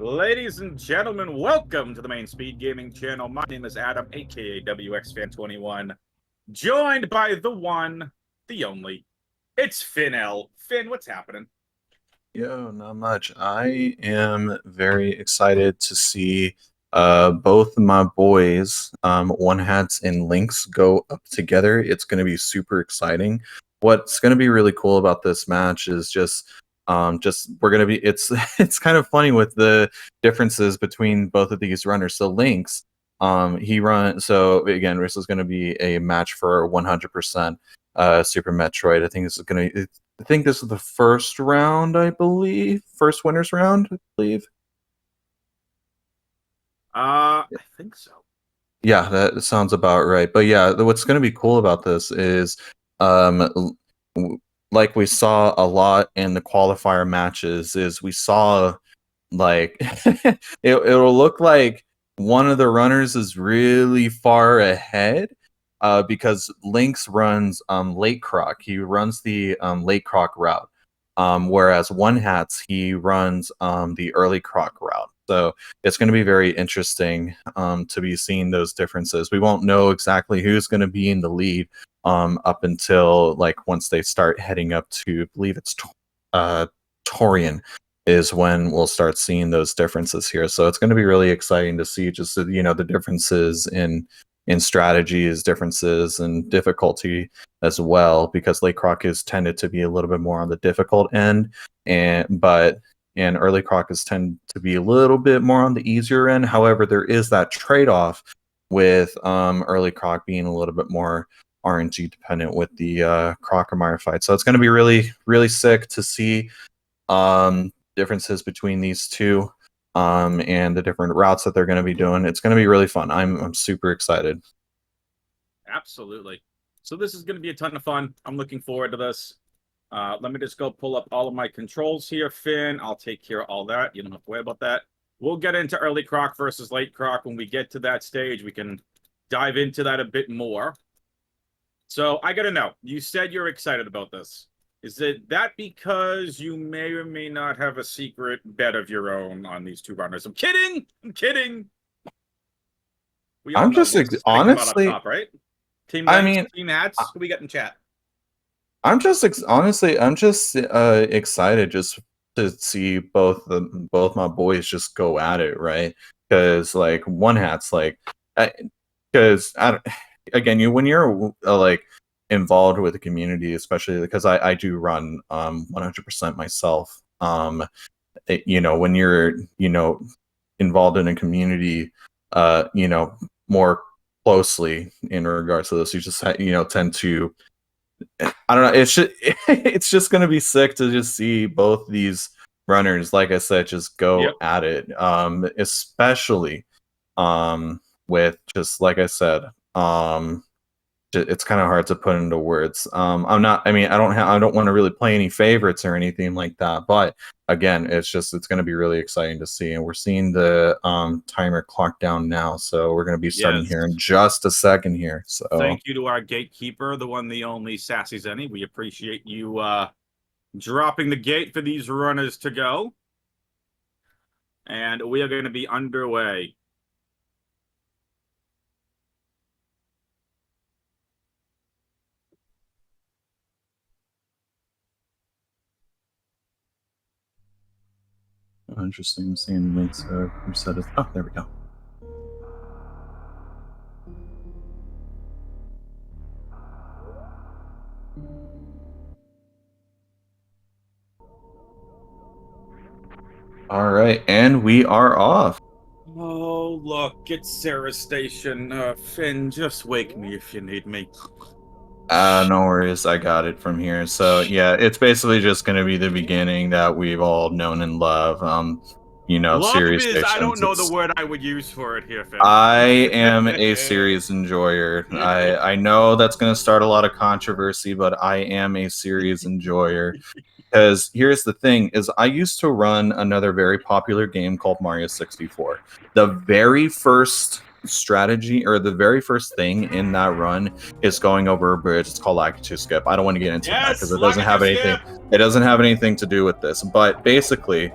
Ladies and gentlemen, welcome to the main Speed Gaming channel. My name is Adam, aka WXFan21, joined by the one, the only. It's Finn L. Finn, what's happening? Yo, not much. I am very excited to see both my boys, One Hatz and Lynx, go up together. It's going to be super exciting. What's going to be really cool about this match is just we're going to be it's kind of funny with the differences between both of these runners. So Lynx, so again, this is going to be a match for 100% Super Metroid. I think this is the first round, I believe. First winners round, I believe. I think so. Yeah, that sounds about right. But yeah, what's going to be cool about this is, like we saw a lot in the qualifier matches, is we saw like it'll look like one of the runners is really far ahead. Because Lynx runs late croc. He runs the late croc route, whereas One Hatz, he runs the early croc route. So it's going to be very interesting to be seeing those differences. We won't know exactly who's going to be in the lead up until like once they start heading up to, I believe it's Torian, is when we'll start seeing those differences here. So it's going to be really exciting to see just the differences in strategies, differences, and difficulty as well, because late croc is tended to be a little bit more on the difficult end, and early croc is tend to be a little bit more on the easier end. However, there is that trade-off with early croc being a little bit more RNG dependent with the Crocomire fight. So it's going to be really, really sick to see differences between these two. And the different routes that they're going to be doing. It's going to be really fun. I'm super excited. Absolutely. So this is going to be a ton of fun. I'm looking forward to this. Let me just go pull up all of my controls here, Finn. I'll take care of all that. You don't have to worry about that. We'll get into early croc versus late croc. When we get to that stage, we can dive into that a bit more. So I got to know, you said you're excited about this. Is it that because you may or may not have a secret bet of your own on these two runners? I'm kidding. I'm kidding. I'm just honestly, top, right? Team Hatz. Who we got in chat? I'm just excited just to see both my boys just go at it, right? Because like One Hatz, like, because again, when you're like involved with the community, especially because I do run 100% myself. When you're involved in a community, more closely in regards to this, you just tend to, I don't know. It's just gonna be sick to just see both these runners, like I said, just go at it. Especially with just like I said, it's kind of hard to put into words. I don't want to really play any favorites or anything like that, but again, it's going to be really exciting to see. And we're seeing the timer clock down now, so we're going to be starting here in just a second here. So thank you to our gatekeeper, the one, the only, Sassy Zenny. We appreciate you dropping the gate for these runners to go. And we are going to be underway. Oh, interesting. Seeing Lynx reset it. Oh, there we go. All right, and we are off. Oh, look, it's Sarah's station. Finn, just wake me if you need me. No worries, I got it from here. So yeah, it's basically just going to be the beginning that we've all known and love. Series stations. I don't know the word I would use for it here, Finn. I am a series enjoyer. I know that's going to start a lot of controversy, but I am a series enjoyer. Because here's the thing, is I used to run another very popular game called Mario 64. The very first strategy, or the very first thing in that run, is going over a bridge. It's called Lakitu Skip. I don't want to get into that because it doesn't have anything to do with this. But basically,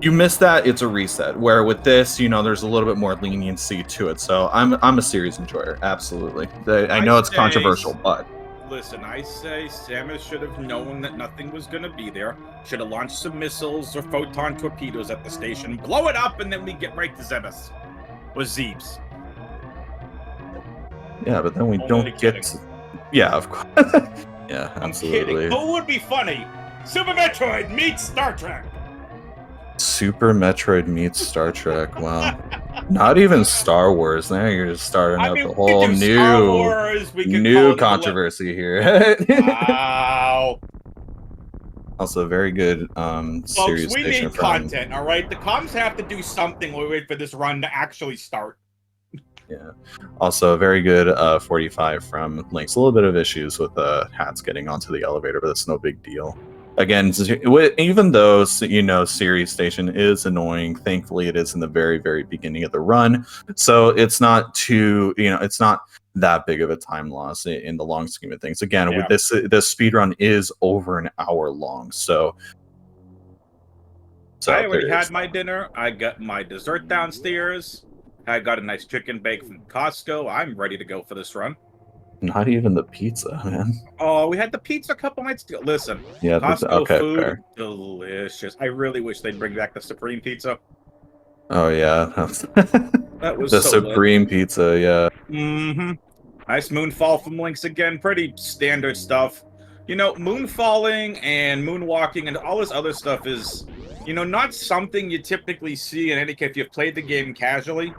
you miss that, it's a reset. Where with this, you know, there's a little bit more leniency to it. So I'm a series enjoyer, absolutely. I know it's controversial, but listen, I say Samus should have known that nothing was going to be there. Should have launched some missiles or photon torpedoes at the station, blow it up, and then we get right to Zebes or Zeebs. Yeah, but then we don't get to... Yeah, of course. Yeah, absolutely. I'm kidding. Who would be funny? Super Metroid meets Star Trek. Super Metroid meets Star Trek. Wow. Not even Star Wars. Now you're just starting up a whole new controversy here. Wow. Also, very good series. Folks, we need content, all right? The comms have to do something while we wait for this run to actually start. Yeah. Also, very good 45 from Lynx. A little bit of issues with Hatz getting onto the elevator, but that's no big deal. Again, even though, you know, Series Station is annoying, thankfully it is in the very, very beginning of the run. So it's not too, you know, it's not that big of a time loss in the long scheme of things. Again, with this speed run is over an hour long. So I already had my dinner. I got my dessert downstairs. I got a nice chicken bake from Costco. I'm ready to go for this run. Not even the pizza, man. Oh, we had the pizza a couple nights ago. Listen, yeah, Costco food, fair. Delicious. I really wish they'd bring back the Supreme Pizza. Oh, yeah. That was the so Supreme lit. Pizza, yeah. Mm-hmm. Nice moonfall from Lynx again. Pretty standard stuff. You know, moonfalling and moonwalking and all this other stuff is, you know, not something you typically see in any case if you've played the game casually.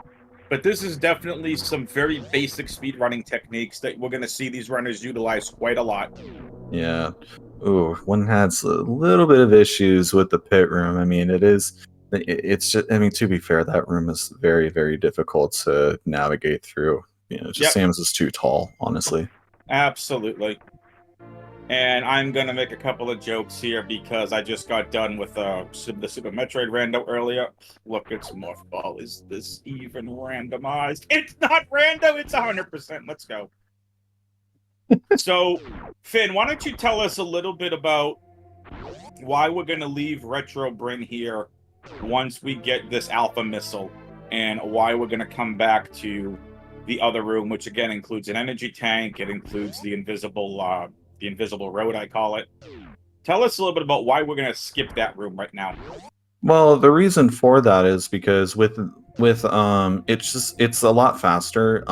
But this is definitely some very basic speedrunning techniques that we're going to see these runners utilize quite a lot. Yeah. Ooh, one has a little bit of issues with the pit room. I mean, it's just, I mean, to be fair, that room is very, very difficult to navigate through. You know, just Samus is too tall, honestly. Absolutely. And I'm going to make a couple of jokes here because I just got done with the Super Metroid rando earlier. Look, it's Morph Ball. Is this even randomized? It's not rando. It's 100%. Let's go. So, Finn, why don't you tell us a little bit about why we're going to leave Retro Bryn here once we get this Alpha Missile and why we're going to come back to the other room, which again includes an energy tank. It includes the invisible road, I call it. Tell us a little bit about why we're going to skip that room right now. Well, the reason for that is because with it's a lot faster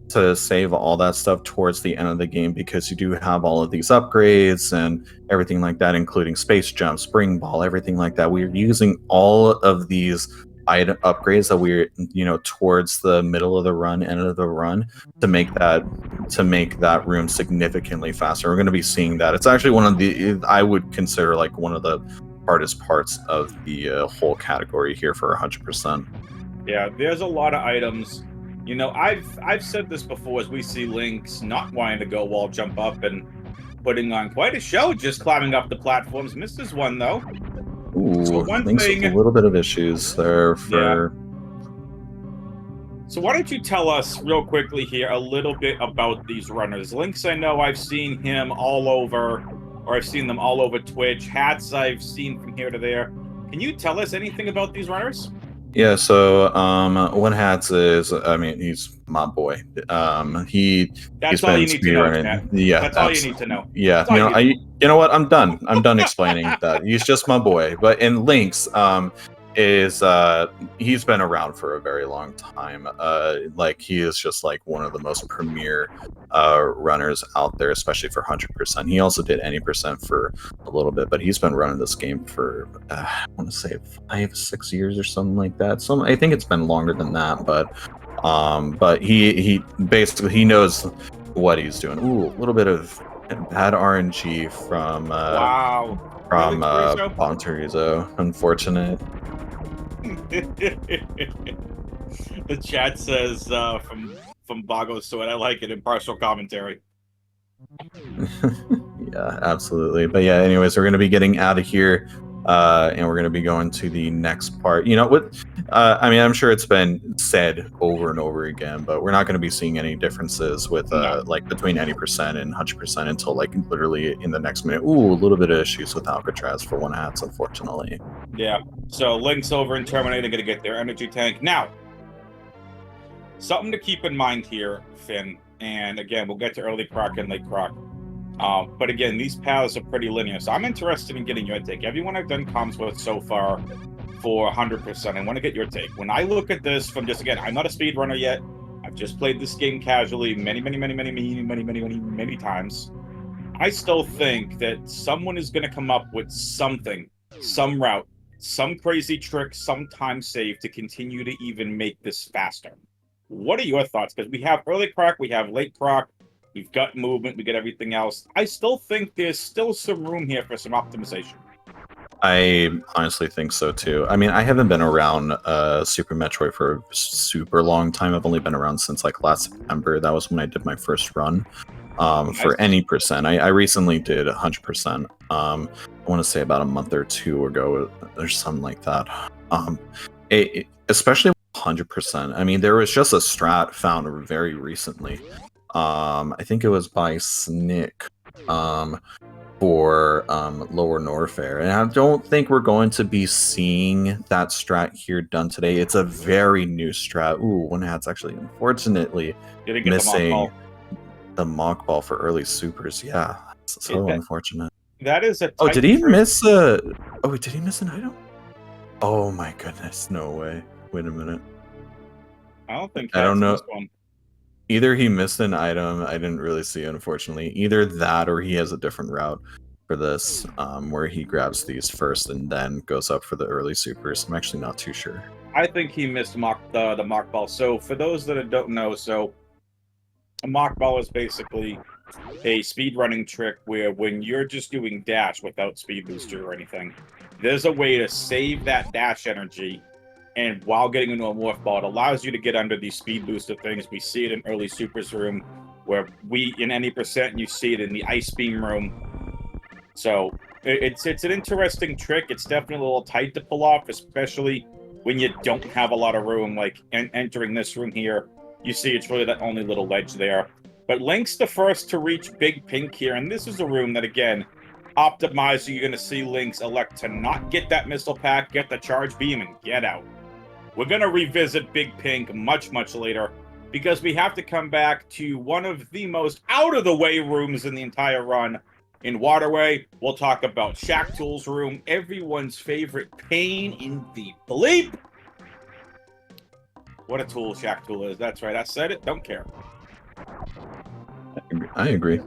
to save all that stuff towards the end of the game because you do have all of these upgrades and everything like that, including space jump, spring ball, everything like that. We're using all of these item upgrades that we're, you know, towards the middle of the run, end of the run, to make that room significantly faster. We're going to be seeing that. It's actually one of the, I would consider like one of the hardest parts of the whole category here for 100%. Yeah, there's a lot of items. You know, I've said this before as we see Lynx not wanting to go wall jump up and putting on quite a show just climbing up the platforms. Misses one though. Ooh, so one thing, a little bit of issues there for. Yeah. So why don't you tell us real quickly here a little bit about these runners? Lynx, I know I've seen him all over, or I've seen them all over Twitch. Hatz I've seen from here to there. Can you tell us anything about these runners? Yeah, so what Hatz is, I mean, he's my boy. That's all you need to know. Yeah, that's all you need to know. Yeah, you know what? I'm done. I'm done explaining that. He's just my boy. But in Lynx, he's been around for a very long time. Like he is just like one of the most premier runners out there, especially for 100%. He also did any percent for a little bit, but he's been running this game for I want to say 5-6 years or something like that. I think it's been longer than that, but he basically he knows what he's doing. Ooh, a little bit of bad RNG from Bonterizo. Unfortunate. The chat says from Bago Sword, I like it, impartial commentary. Yeah, absolutely. But yeah, anyways, we're gonna be getting out of here. And we're going to be going to the next part. You know what? I mean, I'm sure it's been said over and over again, but we're not going to be seeing any differences with like between any percent and 100% until like literally in the next minute. Ooh, a little bit of issues with Alcatraz for one Hatz, unfortunately. Yeah. So Lynx over in Terminator going to get their energy tank. Now, something to keep in mind here, Finn, and again, we'll get to early Croc and late Croc. But again, these paths are pretty linear, so I'm interested in getting your take. Everyone I've done comms with so far for 100%, I want to get your take. When I look at this from just, again, I'm not a speedrunner yet. I've just played this game casually many times. I still think that someone is going to come up with something, some route, some crazy trick, some time save to continue to even make this faster. What are your thoughts? Because we have early Croc, we have late Croc, we've got movement, we get everything else. I still think there's still some room here for some optimization. I honestly think so too. I mean, I haven't been around Super Metroid for a super long time. I've only been around since like last September. That was when I did my first run for any percent. I recently did 100%. I want to say about a month or two ago or something like that. Especially 100%. I mean, there was just a strat found very recently. I think it was by Snick for Lower Norfair, and I don't think we're going to be seeing that strat here done today. It's a very new strat. Ooh, one Hat's actually unfortunately missing the mock ball for early supers. Yeah, that's so unfortunate. That is a. Oh, did he miss a? Oh, did he miss an item? Oh my goodness, no way. Wait a minute. I don't think. I don't know. Either he missed an item, I didn't really see, unfortunately. Either that, or he has a different route for this, where he grabs these first and then goes up for the early supers. I'm actually not too sure. I think he missed the mock ball. So for those that don't know, so a mock ball is basically a speedrunning trick where when you're just doing dash without speed booster or anything, there's a way to save that dash energy. And while getting into a morph ball, it allows you to get under these speed booster things. We see it in early supers room, where in any percent, you see it in the ice beam room. So it's an interesting trick. It's definitely a little tight to pull off, especially when you don't have a lot of room. Like entering this room here, you see it's really that only little ledge there. But Lynx the first to reach Big Pink here, and this is a room that, again, optimizer, you're going to see Lynx elect to not get that missile pack, get the charge beam, and get out. We're going to revisit Big Pink much later, because we have to come back to one of the most out-of-the-way rooms in the entire run. In Waterway, we'll talk about Shack Tool's room, everyone's favorite pain in the bleep. What a tool Shack Tool is. That's right, I said it, don't care. I agree.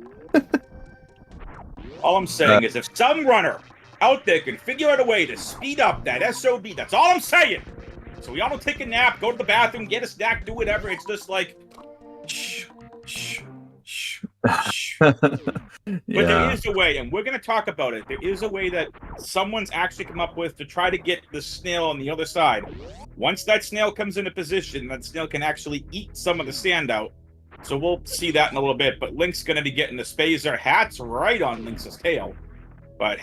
All I'm saying is if some runner out there can figure out a way to speed up that SOB, that's all I'm saying. So we all don't take a nap, go to the bathroom, get a snack, do whatever. It's just like, shh. But there is a way, and we're going to talk about it. There is a way that someone's actually come up with to try to get the snail on the other side. Once that snail comes into position, that snail can actually eat some of the sand out. So we'll see that in a little bit. But Lynx going to be getting the Spazer. Hatz right on Lynx's tail. But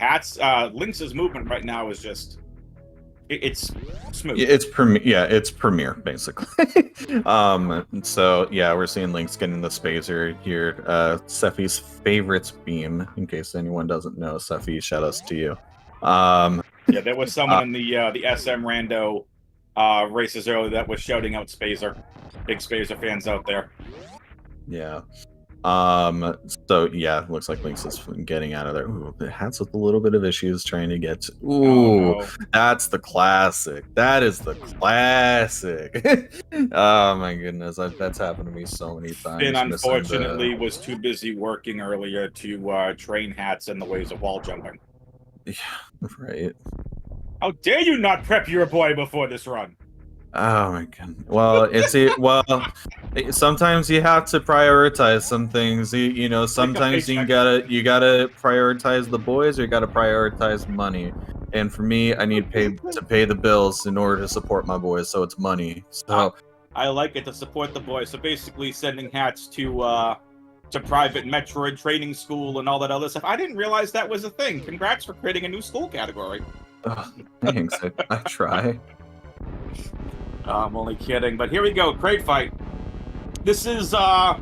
Lynx's movement right now is just... It's smooth. It's premier basically. So yeah, we're seeing Lynx getting the Spazer here. Sephi's favorite beam, in case anyone doesn't know. Sephi, shout outs to you. Yeah, there was someone in the SM Rando races earlier that was shouting out Spazer. Big Spazer fans out there. Yeah. So yeah, looks like Lynx is getting out of there. Ooh, the Hatz with a little bit of issues trying to get to... Ooh, oh, no. That's the classic. That is the classic. Oh my goodness, that's happened to me so many times. Finn unfortunately was too busy working earlier to train Hatz in the ways of wall jumping. Yeah, right. How dare you not prep your boy before this run? Oh my god. Well, sometimes you have to prioritize some things. You know, sometimes you gotta prioritize the boys, or you gotta prioritize money. And for me, I need to pay the bills in order to support my boys, so it's money. So I like it, to support the boys. So basically, sending Hatz to private Metroid training school and all that other stuff. I didn't realize that was a thing. Congrats for creating a new school category. Oh, thanks. I try. I'm only kidding, but here we go. Crate fight. This is a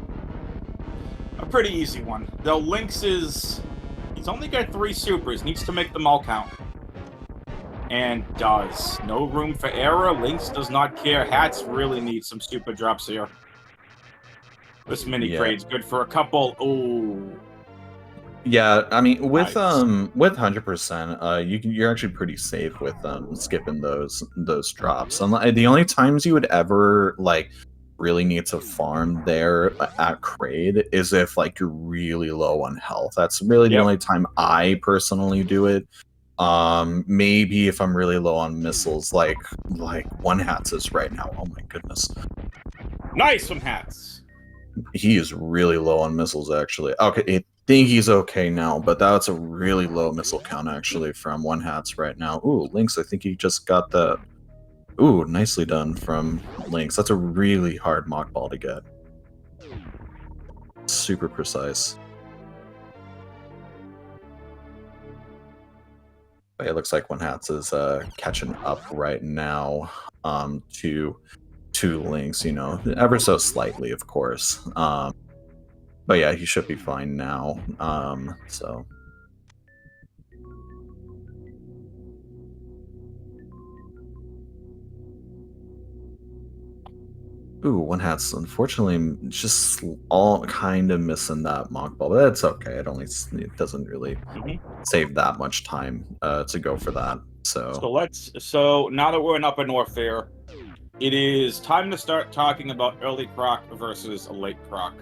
pretty easy one. Though Lynx he's only got 3 supers, needs to make them all count. And does. No room for error. Lynx does not care. Hatz really needs some super drops here. This mini crate's good for a couple. Ooh. Yeah, I mean with Nice. with 100%, you're actually pretty safe with skipping those drops. The only times you would ever like really need to farm there at Kraid is if like you're really low on health. That's really the only time I personally do it. Maybe if I'm really low on missiles, like one Hatz is right now. Oh my goodness. Nice from Hatz. He is really low on missiles actually. Okay, I think he's okay now, but that's a really low missile count actually from one Hatz right now. Ooh, Lynx, I think he just got the. Ooh, nicely done from Lynx. That's a really hard mock ball to get. Super precise. It looks like one Hatz is catching up right now to Lynx, you know, ever so slightly, of course. But yeah, he should be fine now. So. Ooh, one Hat's unfortunately just all kind of missing that mock ball, but that's okay. It doesn't really save that much time to go for that. So now that we're in Upper North here, it is time to start talking about early Croc versus late Croc.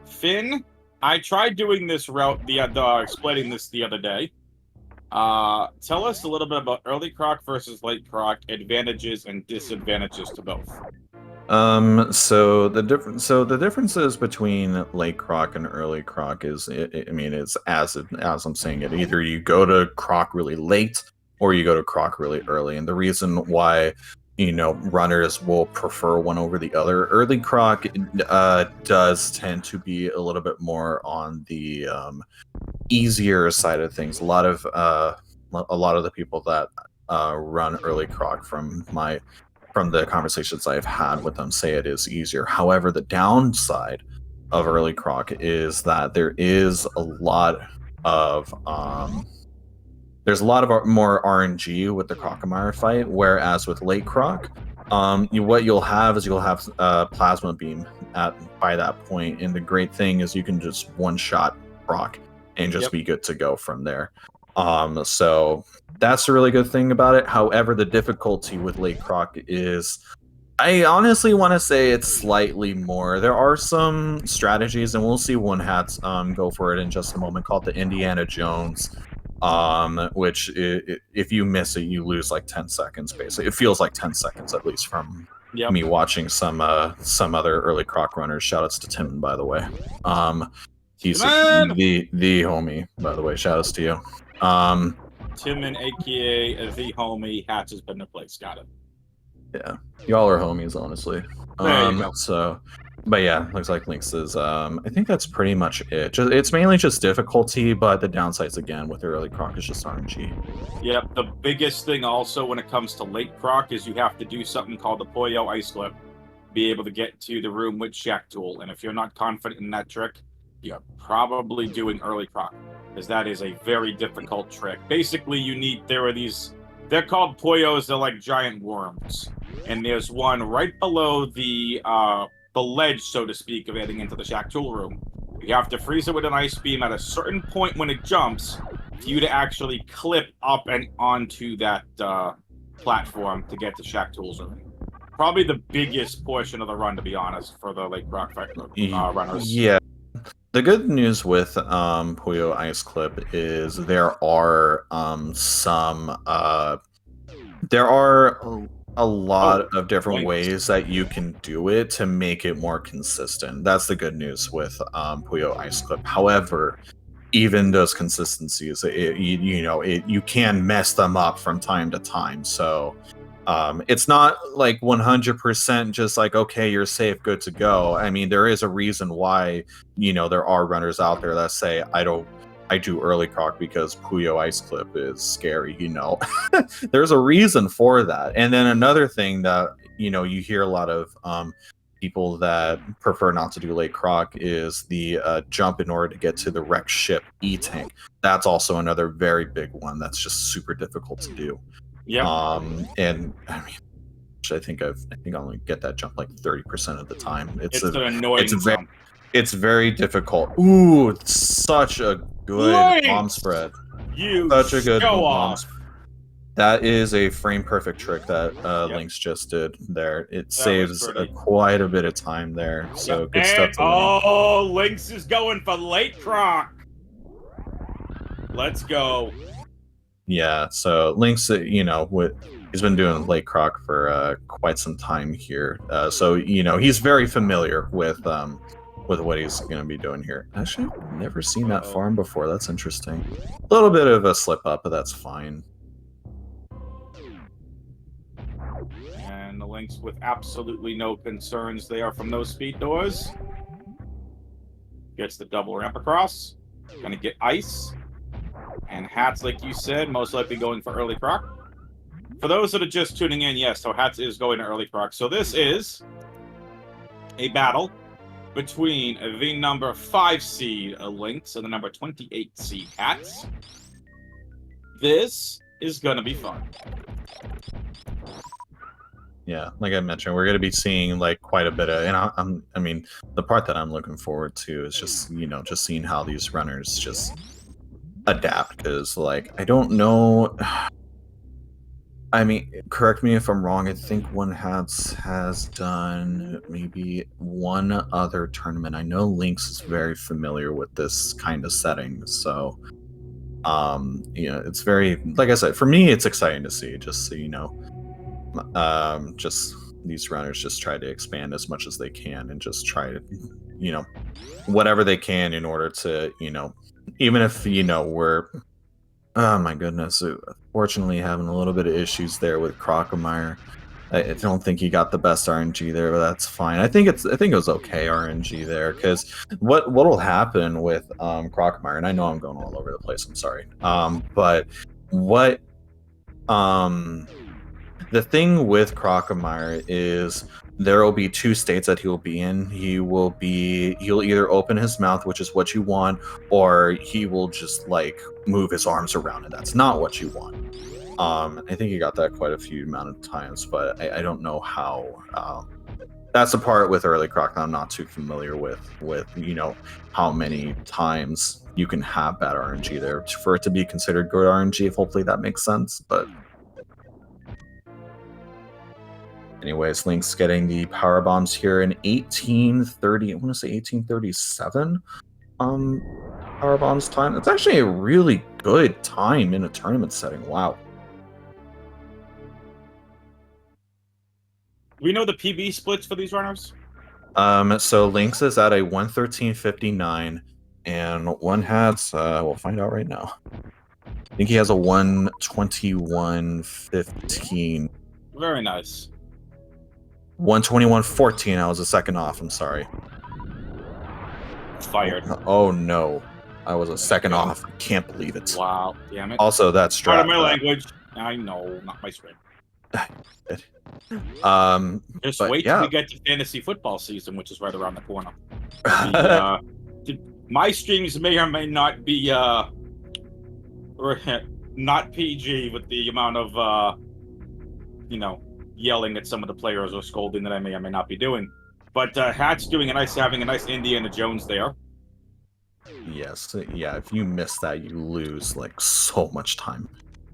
Finn, I tried doing this route explaining this the other day. Tell us a little bit about early Croc versus late Croc, advantages and disadvantages to both. So the differences between late Croc and early Croc is, I mean, it's as I'm saying it. Either you go to Croc really late, or you go to Croc really early. And the reason why, you know, runners will prefer one over the other, early Croc does tend to be a little bit more on the easier side of things. A lot of the people that run early Croc from the conversations I've had with them say it is easier. However, the downside of early Croc is that there is a lot of more RNG with the Crocomire fight, whereas with late Croc, what you'll have Plasma Beam by that point, and the great thing is you can just one-shot Croc and just be good to go from there. So that's a really good thing about it. However, the difficulty with late Croc is, I honestly want to say it's slightly more. There are some strategies, and we'll see one Hatz go for it in just a moment, called the Indiana Jones, which if you miss it, you lose like 10 seconds, basically. It feels like 10 seconds, at least from me watching some other early Croc runners. Shoutouts to Tim, by the way. He's the homie, by the way. Shoutouts to you. Timon, aka the homie, Hatch has been replaced. Got it. Yeah, y'all are homies, honestly. There you go. So, but yeah, looks like Lynx is. I think that's pretty much it. It's mainly just difficulty, but the downsides again with early Croc is just RNG. Yep. The biggest thing also when it comes to late Croc is you have to do something called the Puyo Ice Clip, be able to get to the room with Shack Tool, and if you're not confident in that trick, you're probably doing early Croc, because that is a very difficult trick. Basically, they're called Puyos, they're like giant worms. And there's one right below the ledge, so to speak, of heading into the Shack Tool room. You have to freeze it with an ice beam at a certain point when it jumps for you to actually clip up and onto that platform to get to Shack Tool's room. Probably the biggest portion of the run, to be honest, for the late Croc runners. Yeah. The good news with Puyo Ice Clip is there are a lot of different ways that you can do it to make it more consistent. That's the good news with Puyo Ice Clip. However, even those consistencies, you can mess them up from time to time. So it's not like 100% just like, okay, you're safe, good to go. I mean, there is a reason why, there are runners out there that say, I don't I do early croc because Puyo Ice Clip is scary, you know. There's a reason for that. And then another thing that, you know, you hear a lot of people that prefer not to do late croc is the jump in order to get to the wrecked ship E-Tank. That's also another very big one that's just super difficult to do. Yeah. And I mean, I think I only get that jump like 30% of the time. It's an annoying jump. It's very difficult. Ooh, it's such a good bomb spread. Such a good bomb spread. That is a frame perfect trick that Lynx just did there. It saves quite a bit of time there. So good stuff. Oh, Lynx is going for late croc. Let's go. Yeah, so Lynx, you know, he's been doing late croc for quite some time here. So, you know, he's very familiar with what he's going to be doing here. Actually, I've never seen that farm before. That's interesting. A little bit of a slip up, but that's fine. And the Lynx with absolutely no concerns there from those speed doors. Gets the double ramp across. Gonna get ice. And Hatz, like you said, most likely going for early croc. For those that are just tuning in, yes, so Hatz is going to early croc. So this is a battle between the number 5 seed Lynx and the number 28 seed Hatz. This is gonna be fun. Yeah, like I mentioned, we're going to be seeing like quite a bit of, and I mean, the part that I'm looking forward to is just, you know, just seeing how these runners just adapt. Because, like, I don't know. I mean, correct me if I'm wrong. I think one Hatz has done maybe one other tournament. I know Lynx is very familiar with this kind of setting, so you know, it's very, like I said, for me, it's exciting to see. Just so you know. Just these runners just try to expand as much as they can and just try to, you know, whatever they can in order to, you know, even if, you know, we're, oh my goodness, fortunately having a little bit of issues there with Crocomire. I don't think he got the best RNG there, but that's fine. I think it was okay RNG there, because what'll happen with Crocomire, and I know I'm going all over the place, I'm sorry. But what the thing with Crocomire is there will be two states that he'll be in. He'll either open his mouth, which is what you want, or he will just like move his arms around, and that's not what you want. I think he got that quite a few amount of times, but I don't know how. That's the part with early croc that I'm not too familiar with, you know, how many times you can have bad RNG there for it to be considered good RNG. If hopefully that makes sense, but. Anyways, Lynx getting the power bombs here in 1830. I want to say 1837. Power bombs time. That's actually a really good time in a tournament setting. Wow. Do we know the PB splits for these runners? So Lynx is at a 113.59, and one Hatz. We'll find out right now. I think he has a 121.15. Very nice. 121.14. I was a second off. I'm sorry. Fired. Oh no, I was a second off. I can't believe it. Wow, damn it. Also, that's strat. Part of my language. I know, not my script. Just wait till we get to fantasy football season, which is right around the corner. My streams may or may not be not PG with the amount of you know, yelling at some of the players or scolding that I may or may not be doing. But Hatz having a nice Indiana Jones there. Yes, yeah, if you miss that, you lose, like, so much time.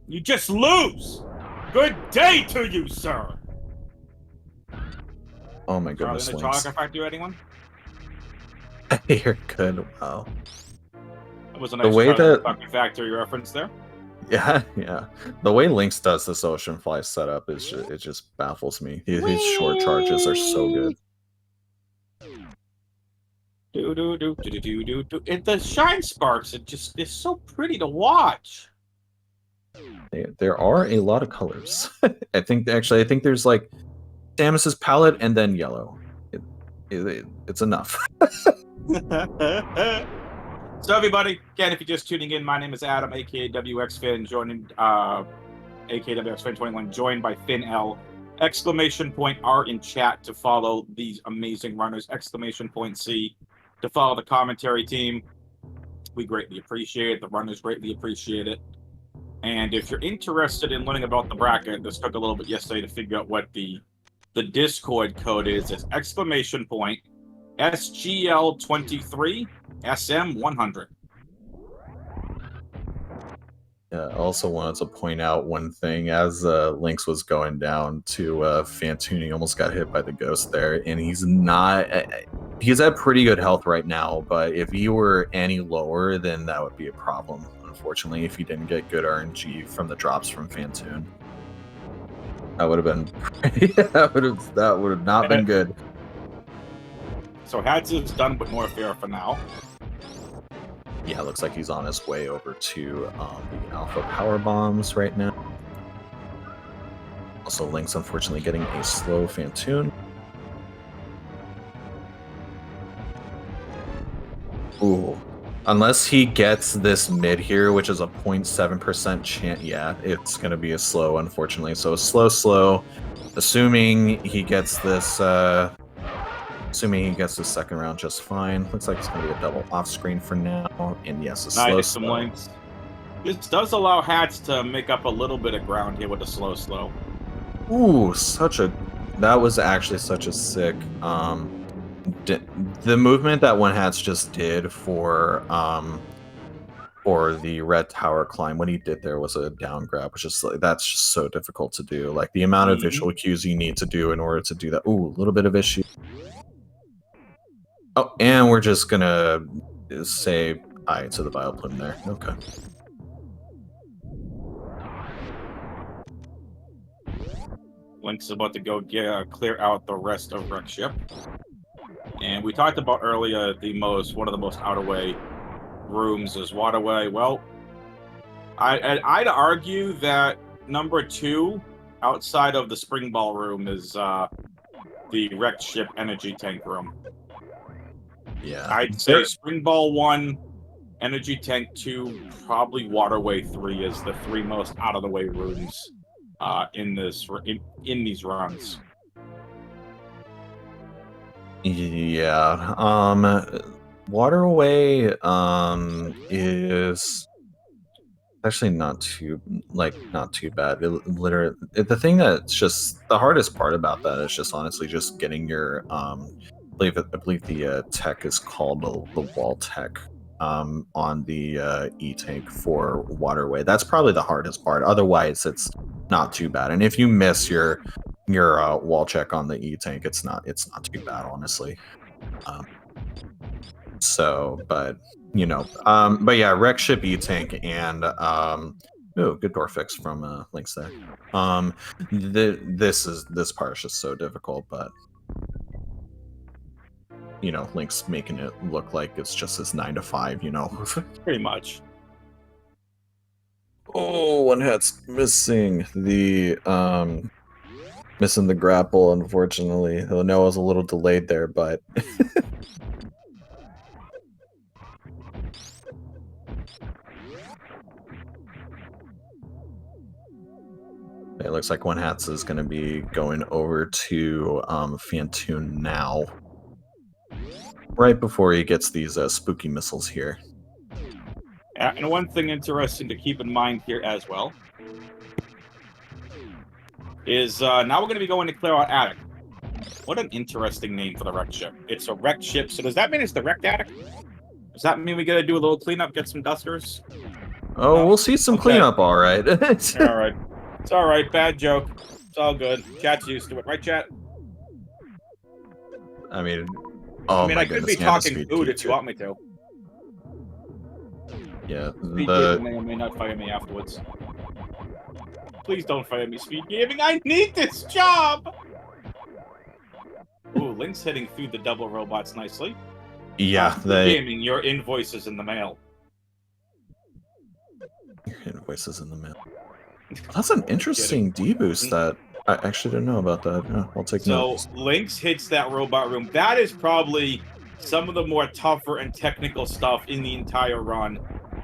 You just lose! Good day to you, sir! Oh my goodness, Lynx. Talk if I do anyone? You're good, wow. That was a nice Fucking Factory reference there. Yeah, yeah. The way Lynx does this Ocean Fly setup is it just baffles me. His short charges are so good. The shine sparks, it just is so pretty to watch. There are a lot of colors. I think there's like Samus's palette and then yellow. It's enough. So everybody, again, if you're just tuning in, my name is Adam, aka WXFin, joining aka WXFin21, joined by Finn L. Exclamation point R in chat to follow these amazing runners. Exclamation point C to follow the commentary team. We greatly appreciate it. The runners greatly appreciate it. And if you're interested in learning about the bracket, this took a little bit yesterday to figure out what the Discord code is. It's exclamation point SGL23 SM100. I also wanted to point out one thing. As Lynx was going down to Fantoon, he almost got hit by the ghost there, and he's not... He's at pretty good health right now, but if he were any lower, then that would be a problem, unfortunately, if he didn't get good RNG from the drops from Fantoon. That would have been... that would have not been good. So Hatz is done with Morphere for now. Yeah, it looks like he's on his way over to the Alpha Power Bombs right now. Also, Lynx unfortunately getting a slow Fantoon. Ooh. Unless he gets this mid here, which is a 0.7% chance, yeah, it's going to be a slow, unfortunately. So a slow, assuming he gets this... Assuming he gets the second round just fine. Looks like it's going to be a double off screen for now. And yes, a slow. Some Lynx. This does allow Hatz to make up a little bit of ground here with a slow. Ooh, that was actually such a sick the movement that one Hatz just did for the red tower climb. What he did there was a down grab, which is like, that's just so difficult to do. Like the amount of visual cues you need to do in order to do that. Ooh, a little bit of issue. Oh, and we're just gonna say hi to the Bioplume there. Okay. Lynx is about to go clear out the rest of Wreck Ship. And we talked about earlier one of the most out of way rooms is Waterway. Well, I'd argue that number 2 outside of the Spring Ball room is the Wrecked Ship Energy Tank room. Yeah, I'd say Spring Ball 1, Energy Tank 2, probably Waterway 3 is the 3 most out of the way rooms in these runs. Yeah, Waterway is actually not too bad. The thing that's just the hardest part about that is just honestly just getting your I believe the tech is called the wall tech on the E-Tank for Waterway. That's probably the hardest part. Otherwise, it's not too bad. And if you miss your wall check on the E-Tank, it's not too bad, honestly. But you know, but yeah, Wreck Ship E-Tank and good door fix from Lynx there. This part is just so difficult, but you know, Lynx making it look like it's just his 9 to 5, you know. Pretty much. Oh, one Hat's missing the grapple, unfortunately. I know I was a little delayed there, but it looks like one Hat's is going to be going over to Fantoon now. Right before he gets these spooky missiles here. And one thing interesting to keep in mind here as well is now we're going to be going to clear out Attic. What an interesting name for the wrecked ship. It's a wrecked ship, so does that mean it's the wrecked Attic? Does that mean we got to do a little cleanup, get some dusters? Oh, we'll see some cleanup, all right. All right. It's all right. Bad joke. It's all good. Chat's used to it. Right, chat? I mean... Oh, I could be talking food if you want me to. Yeah, Speedgaming may or may not fire me afterwards. Please don't fire me, Speedgaming. I need this job! Ooh, Lynx hitting through the double robots nicely. Yeah, Speedgaming, your invoice is in the mail. Your invoice is in the mail. That's an interesting D-boost that... I actually didn't know about that. Yeah, I'll take notes. So, Lynx hits that robot room. That is probably some of the more tougher and technical stuff in the entire run.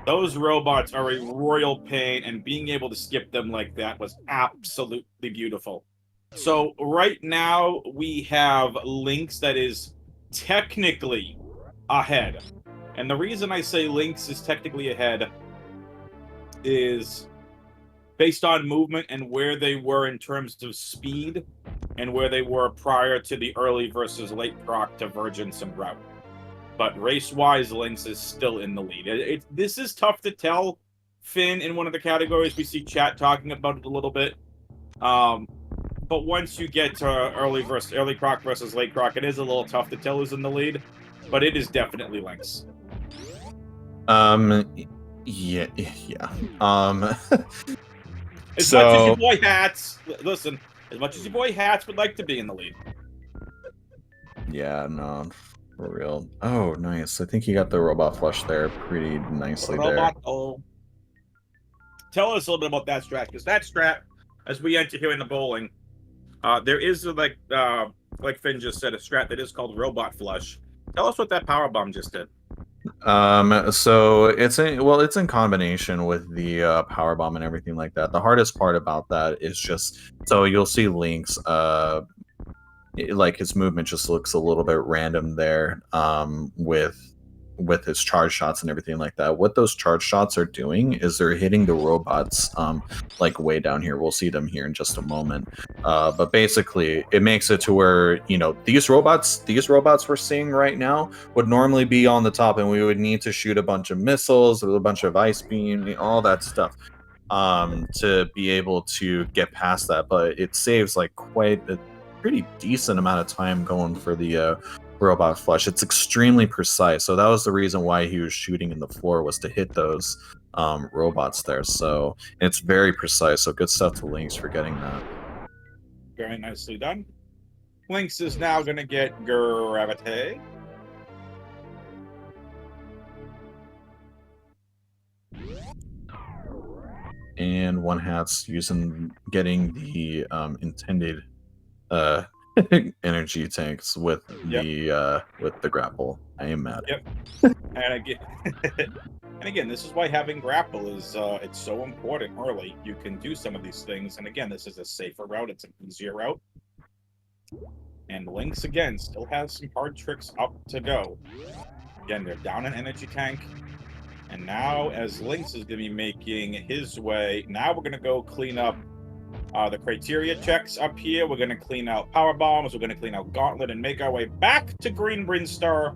Those robots are a royal pain, and being able to skip them like that was absolutely beautiful. So right now we have Lynx that is technically ahead. And the reason I say Lynx is technically ahead is based on movement and where they were in terms of speed and where they were prior to the early versus late proc divergence and route. But race-wise, Lynx is still in the lead. This is tough to tell, Finn, in one of the categories. We see chat talking about it a little bit. But once you get to early proc versus late proc, it is a little tough to tell who's in the lead. But it is definitely Lynx. Yeah. As much as your boy Hatz, listen, as much as your boy Hatz would like to be in the lead. Yeah, no, for real. Oh, nice. I think you got the robot flush there pretty nicely there. Tell us a little bit about that strat, because that strat, as we enter here in the bowling, there is like Finn just said, a strat that is called robot flush. Tell us what that power bomb just did. So it's in combination with the power bomb and everything like that. The hardest part about that is just, so you'll see Lynx, like his movement just looks a little bit random there, with his charge shots and everything like that. What those charge shots are doing is they're hitting the robots, like way down here. We'll see them here in just a moment. But basically, it makes it to where, you know, these robots we're seeing right now would normally be on the top, and we would need to shoot a bunch of missiles, a bunch of ice beam, all that stuff, to be able to get past that. But it saves like quite a pretty decent amount of time going for the robot flush. It's extremely precise, so that was the reason why he was shooting in the floor, was to hit those robots there. So it's very precise, so good stuff to Lynx for getting that. Very nicely done. Lynx is now going to get Gravity. And one Hatz getting the intended energy tanks with the grapple. I am mad. Yep. And again, this is why having grapple is it's so important early. You can do some of these things, and again, this is a safer route. It's an easier route. And Lynx again still has some hard tricks up to go. Again, they're down an energy tank, and now as Lynx is going to be making his way, now we're going to go clean up the criteria checks up here. We're going to clean out power bombs. We're going to clean out gauntlet and make our way back to Green Bryn Star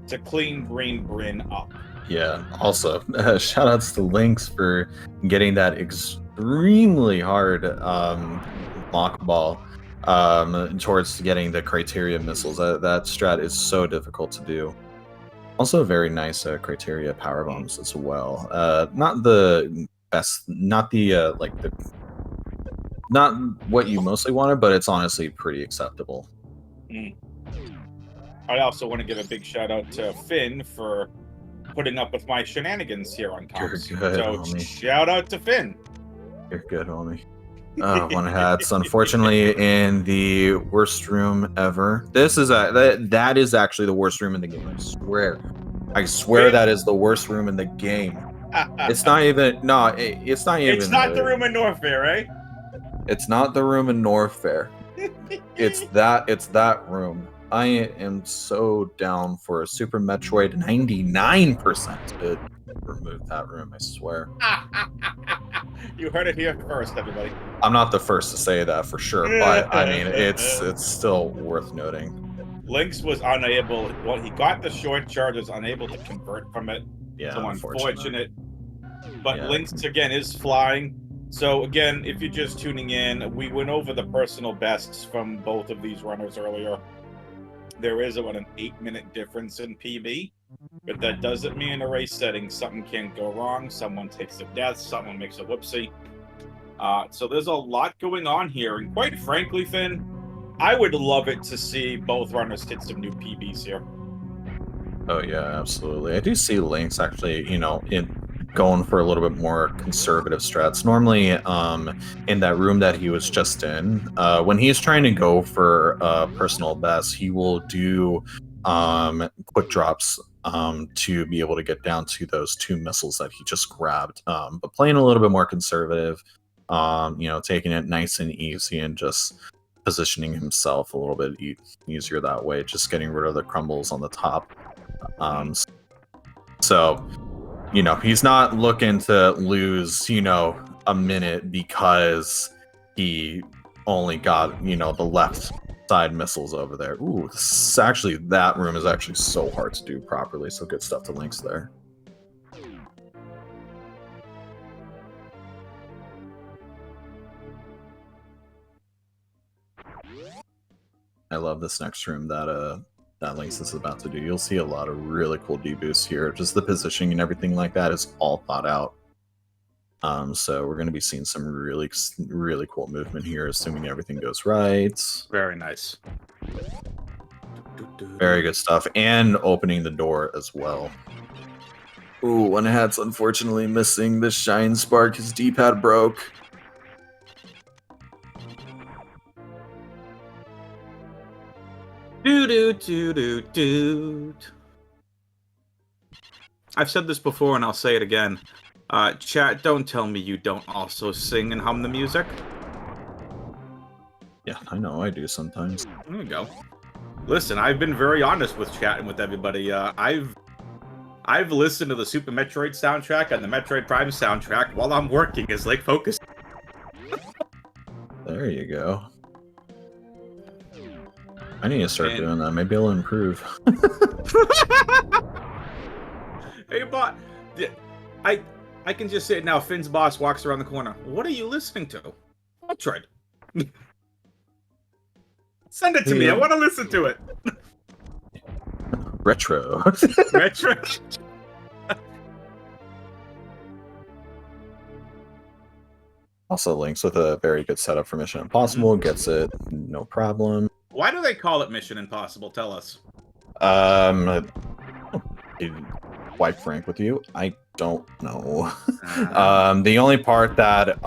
to clean Green Bryn up. Yeah. Also, shout outs to Lynx for getting that extremely hard lock ball towards getting the criteria missiles. That strat is so difficult to do. Also, very nice criteria power bombs as well. Not the best, not what you mostly wanted, but it's honestly pretty acceptable. I also want to give a big shout out to Finn for putting up with my shenanigans here on comms. You're good, so homie. Shout out to Finn. You're good, homie. One Hatz, unfortunately, in the worst room ever. That is actually the worst room in the game. I swear that is the worst room in the game. It's not even. No, it's not even. It's not the room in Norfair, right? It's not the room in Norfair. It's that room. I am so down for a Super Metroid 99% to remove that room, I swear. You heard it here first, everybody. I'm not the first to say that for sure, but I mean, it's still worth noting. Lynx was unable, well, he got the short charge, was unable to convert from it. Yeah, so unfortunate. But yeah. Lynx, again, is flying. So, again, if you're just tuning in, we went over the personal bests from both of these runners earlier. There is about an 8-minute difference in PB, but that doesn't mean in a race setting something can go wrong. Someone takes a death, someone makes a whoopsie. So there's a lot going on here, and quite frankly, Finn, I would love it to see both runners hit some new PBs here. Oh yeah, absolutely. I do see Lynx actually, going for a little bit more conservative strats. Normally, in that room that he was just in, when he's trying to go for personal best, he will do quick drops to be able to get down to those 2 missiles that he just grabbed. But playing a little bit more conservative, taking it nice and easy and just positioning himself a little bit easier that way, just getting rid of the crumbles on the top. So, he's not looking to lose, a minute because he only got, the left side missiles over there. Ooh, that room is actually so hard to do properly. So good stuff to Lynx there. I love this next room that Lynx is about to do. You'll see a lot of really cool deboosts here. Just the positioning and everything like that is all thought out. So we're going to be seeing some really, really cool movement here, assuming everything goes right. Very nice. Very good stuff. And opening the door as well. Ooh, and Hatz unfortunately missing the Shine Spark. His D-pad broke. I've said this before and I'll say it again. Chat, don't tell me you don't also sing and hum the music. Yeah, I know I do sometimes. There you go. Listen, I've been very honest with chat and with everybody. I've listened to the Super Metroid soundtrack and the Metroid Prime soundtrack while I'm working as like focus. There you go. I need to start doing that. Maybe I'll improve. Hey, bot. I can just say it now. Finn's boss walks around the corner. What are you listening to? Metroid. Send it to me. I want to listen to it. Retro. Retro. Also, Lynx with a very good setup for Mission Impossible. Gets it, no problem. Why do they call it Mission Impossible? Tell us. Quite frank with you, I don't know. The only part that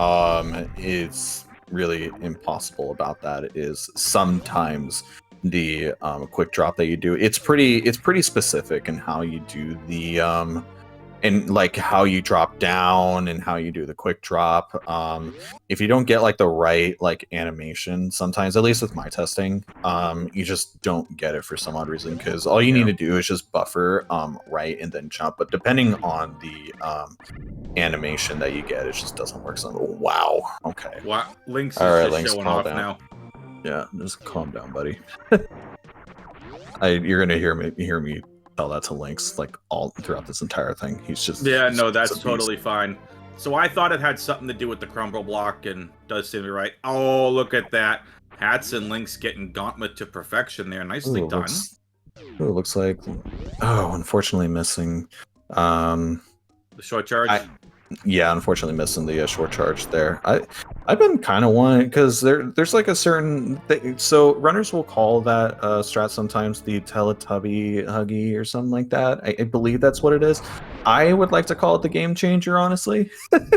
is really impossible about that is sometimes the quick drop that you do. It's pretty specific in how you do the and like how you drop down and how you do the quick drop. If you don't get like the right like animation, sometimes, at least with my testing, you just don't get it for some odd reason, because all you need to do is just buffer right and then jump. But depending on the animation that you get, it just doesn't work. So wow. Okay. Wow. Lynx is all right, just Lynx, showing off down. now. Yeah, just calm down, buddy. You're gonna hear me tell that to Lynx like all throughout this entire thing. He's just That's totally fine. So I thought it had something to do with the crumble block, and does seem to be right. Oh, look at that. Hatz and Lynx getting gauntlet to perfection there. Nicely done. Looks like unfortunately missing the short charge. Yeah, unfortunately missing the short charge there. I've been kind of wanting, because there's like a certain thing. So runners will call that strat sometimes the Teletubby Huggy or something like that. I believe that's what it is. I would like to call it the game changer, honestly. The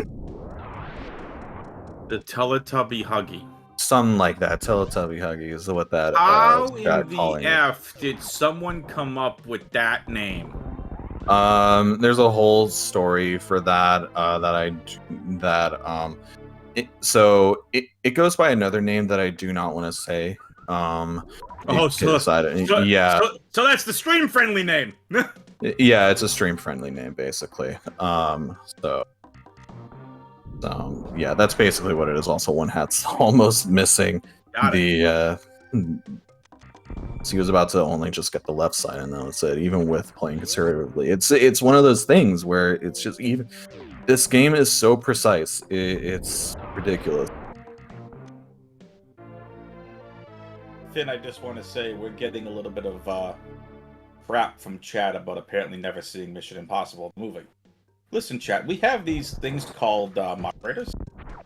Teletubby Huggy. Something like that. Teletubby Huggy is what that. How in the F did someone come up with that name? There's a whole story for that. It goes by another name that I do not want to say. So that's the stream friendly name. Yeah, it's a stream friendly name basically. Yeah, that's basically what it is. Also, one Hat's almost missing So he was about to only just get the left side, and that's it. Even with playing conservatively, it's one of those things where it's just this game is so precise. It's ridiculous. Finn, I just want to say we're getting a little bit of crap from chat about apparently never seeing Mission Impossible movie. Listen, chat, we have these things called moderators,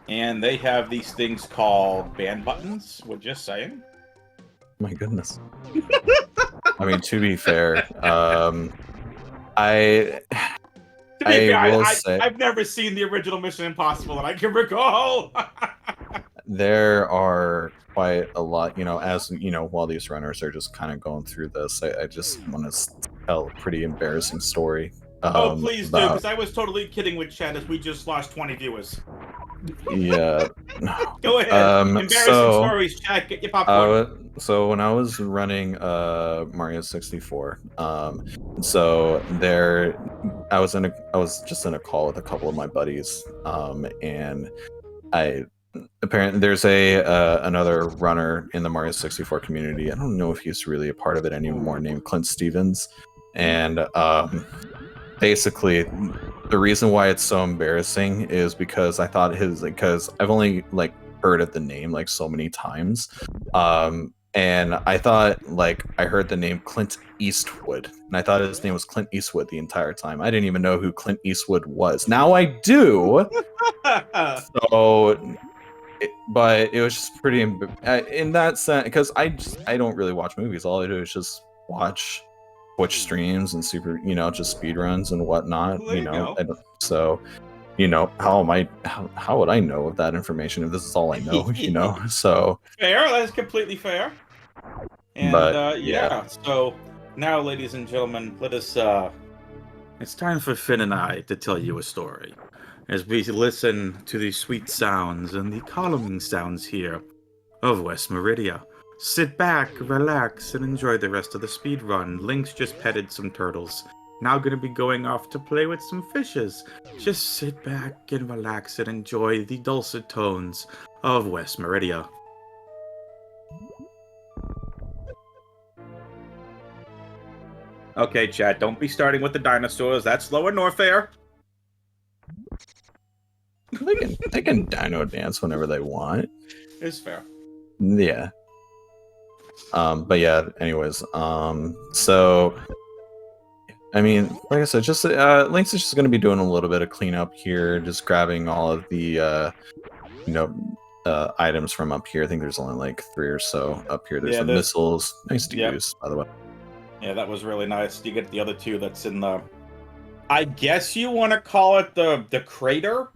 and they have these things called ban buttons. We're just saying. My goodness. I mean, to be fair, I will say I've never seen the original Mission Impossible, and I can recall. there are quite a lot, as while these runners are just kind of going through this, I just want to tell a pretty embarrassing story. Oh, please do, about because I was totally kidding with chat as we just lost 20 viewers. yeah. Go ahead. Embarrassing stories, chat. Get your popcorn. So when I was running Mario 64, so there I was just in a call with a couple of my buddies, and apparently there's another runner in the Mario 64 community. I don't know if he's really a part of it anymore, named Clint Stevens, and basically the reason why it's so embarrassing is because I thought because I've only heard of the name so many times, and I thought I heard the name Clint Eastwood, and I thought his name was Clint Eastwood the entire time. I didn't even know who Clint Eastwood was. Now I do. But it was just pretty in that sense, because I don't really watch movies. All I do is just watch Twitch streams and just speed runs and whatnot. So how would I know of that information if this is all I know? So fair. That's completely fair. And yeah. So now, ladies and gentlemen, let us. It's time for Finn and I to tell you a story, as we listen to the sweet sounds and the calming sounds here of West Meridia. Sit back, relax, and enjoy the rest of the speed run. Lynx just petted some turtles. Now gonna be going off to play with some fishes. Just sit back and relax and enjoy the dulcet tones of West Meridia. Okay, chat, don't be starting with the dinosaurs. That's lower Norfair. They can dino dance whenever they want. It's fair. Yeah. But yeah, anyways, so I mean, like I said, just Lynx is just going to be doing a little bit of cleanup here, just grabbing all of the items from up here. I think there's only 3 or so up here. There's the missiles, nice to use, by the way. Yeah, that was really nice. You get the other 2 that's in the, I guess you want to call it the crater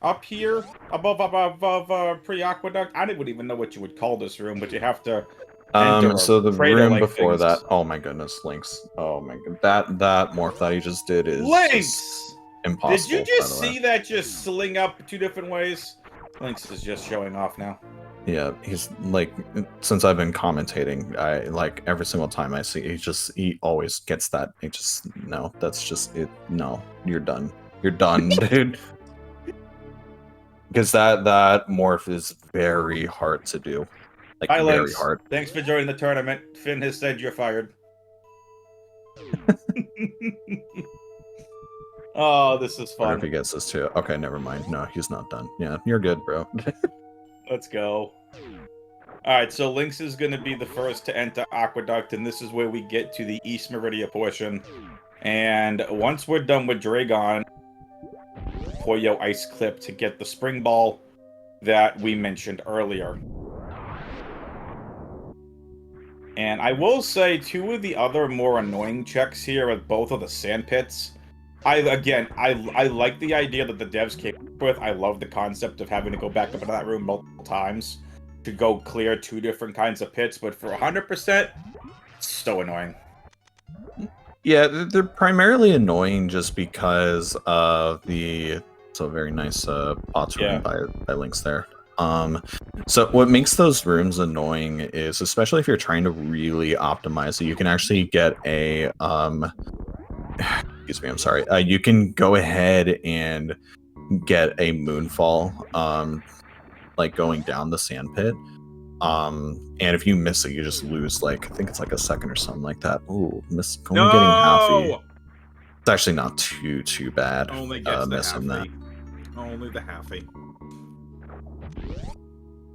up here above pre-aqueduct. I wouldn't even know what you would call this room, but you have to. So the room before that. Oh my goodness, Lynx. Oh my god, that morph that he just did is Lynx. Impossible. Did you just see that just sling up 2 different ways? Lynx is just showing off now. Yeah, he's since I've been commentating, I every single time I see, he always gets that. That's just it. No, you're done. You're done, dude. Because that morph is very hard to do. Hi, very Lynx. hard. Thanks for joining the tournament. Finn has said you're fired. Oh, this is fun. What if he gets this too? Okay, never mind. No, he's not done. Yeah, you're good, bro. Let's go. Alright, so Lynx is going to be the first to enter Aqueduct, and this is where we get to the East Meridia portion. And once we're done with Dragon, Poyo Ice Clip to get the Spring Ball that we mentioned earlier. And I will say 2 of the other more annoying checks here are both of the sand pits. I like the idea that the devs came up with. I love the concept of having to go back up into that room multiple times to go clear 2 different kinds of pits, but for 100%, it's so annoying. Yeah, they're primarily annoying just because of the very nice pots room by Lynx there. So what makes those rooms annoying is, especially if you're trying to really optimize it, you can actually get a excuse me, I'm sorry. You can go ahead and get a moonfall, going down the sand pit. And if you miss it, you just lose I think it's a second or something like that. Ooh, getting halfy. It's actually not too bad. Only gets the halfy. Only the halfy.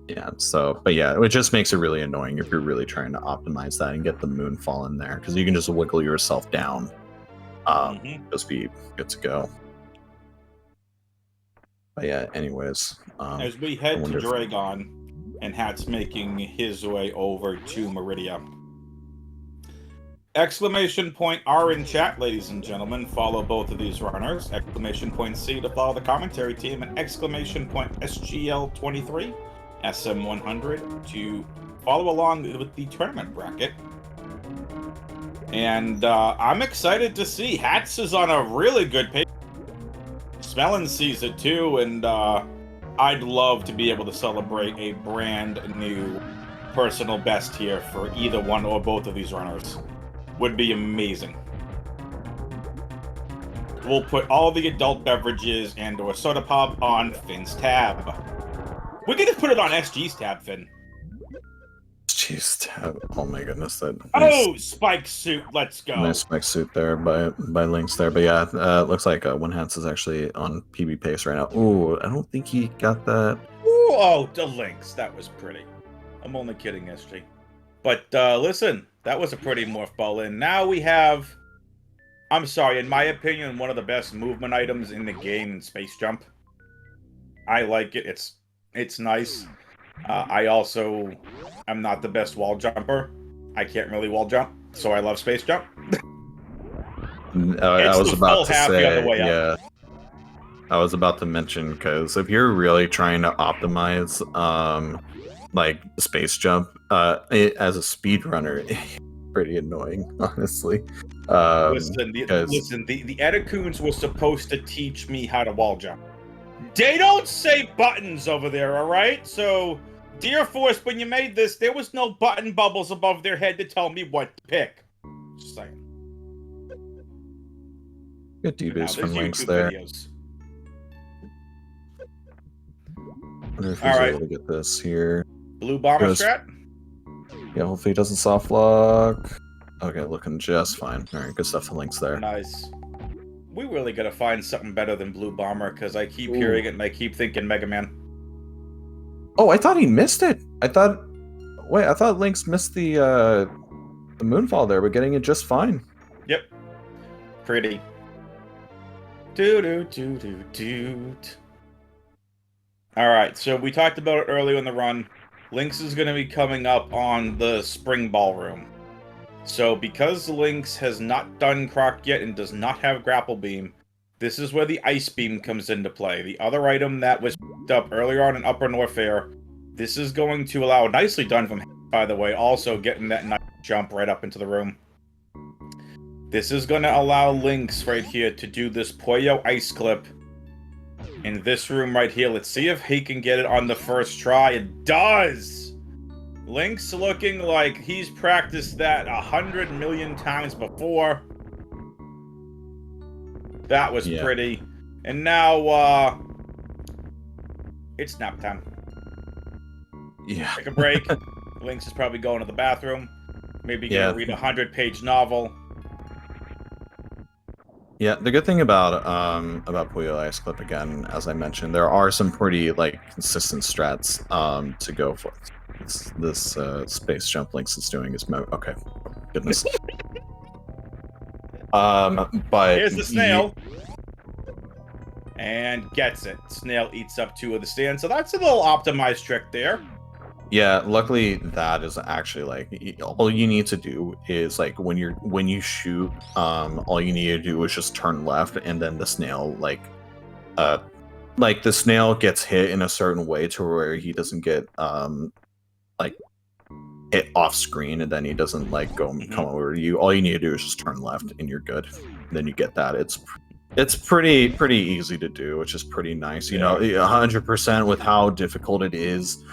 Yeah, but yeah, it just makes it really annoying if you're really trying to optimize that and get the moonfall in there, because you can just wiggle yourself down. Just be good to go. But yeah, anyways. As we head to Dragon, and Hatz making his way over to Meridia. Exclamation point R in chat, ladies and gentlemen. Follow both of these runners. Exclamation point C to follow the commentary team, and exclamation point SGL23 SM100 to follow along with the tournament bracket. And I'm excited to see. Hatz is on a really good pace. Smellin sees it too, and I'd love to be able to celebrate a brand new personal best here for either one or both of these runners. Would be amazing. We'll put all the adult beverages and or soda pop on Finn's tab. We can just put it on SG's tab, Finn. SG's tab. Oh my goodness, that. Oh, spike suit. Let's go. Nice spike suit there by Lynx there, but yeah, it looks like One Hatz is actually on PB pace right now. Ooh, I don't think he got that. Ooh, oh, the Lynx. That was pretty. I'm only kidding, SG. But listen, that was a pretty morph ball in. Now we have, I'm sorry, in my opinion, one of the best movement items in the game, Space Jump. I like it. It's nice. I also am not the best wall jumper. I can't really wall jump, so I love Space Jump. I was about to say, yeah. I was about to mention, because if you're really trying to optimize like Space Jump as a speedrunner, pretty annoying, honestly. Listen, the Edacoons were supposed to teach me how to wall jump. They don't say buttons over there, alright? So, Dear Force, when you made this, there was no button bubbles above their head to tell me what to pick. Just saying. Good debuts from Lynx YouTube there. videos. Wonder if he's able to get this here. Blue bomber strat? Yeah, hopefully he doesn't soft lock. Okay, looking just fine. Alright, good stuff for Lynx there. Nice. We really gotta find something better than Blue Bomber, because I keep hearing it and I keep thinking Mega Man. Oh, I thought he missed it. I thought Lynx missed the moonfall there, but getting it just fine. Yep. Pretty. Doot. Alright, so we talked about it earlier in the run. Lynx is gonna be coming up on the Spring Ballroom. So, because Lynx has not done Croc yet and does not have Grapple Beam, this is where the Ice Beam comes into play. The other item that was picked up earlier on in Upper Norfair. This is going to allow, nicely done from him, by the way, also getting that nice jump right up into the room. This is going to allow Lynx right here to do this Puyo Ice Clip in this room right here. Let's see if he can get it on the first try. It does! Lynx looking like he's practiced that 100 million times before. That was pretty. And now, it's nap time. Yeah. Take a break. Lynx is probably going to the bathroom. Maybe gonna read a 100-page novel. Yeah, the good thing about Puyo Ice Clip, again, as I mentioned, there are some pretty consistent strats to go for. This space jump Lynx is doing is okay. Goodness. But here's the snail. And gets it. Snail eats up 2 of the stands, so that's a little optimized trick there. Yeah, luckily that is actually all you need to do is when you shoot, all you need to do is just turn left, and then the snail the snail gets hit in a certain way to where he doesn't get hit off screen, and then he doesn't come over to you. All you need to do is just turn left, and you're good. And then you get that. It's pretty easy to do, which is pretty nice. You know, 100% with how difficult it is.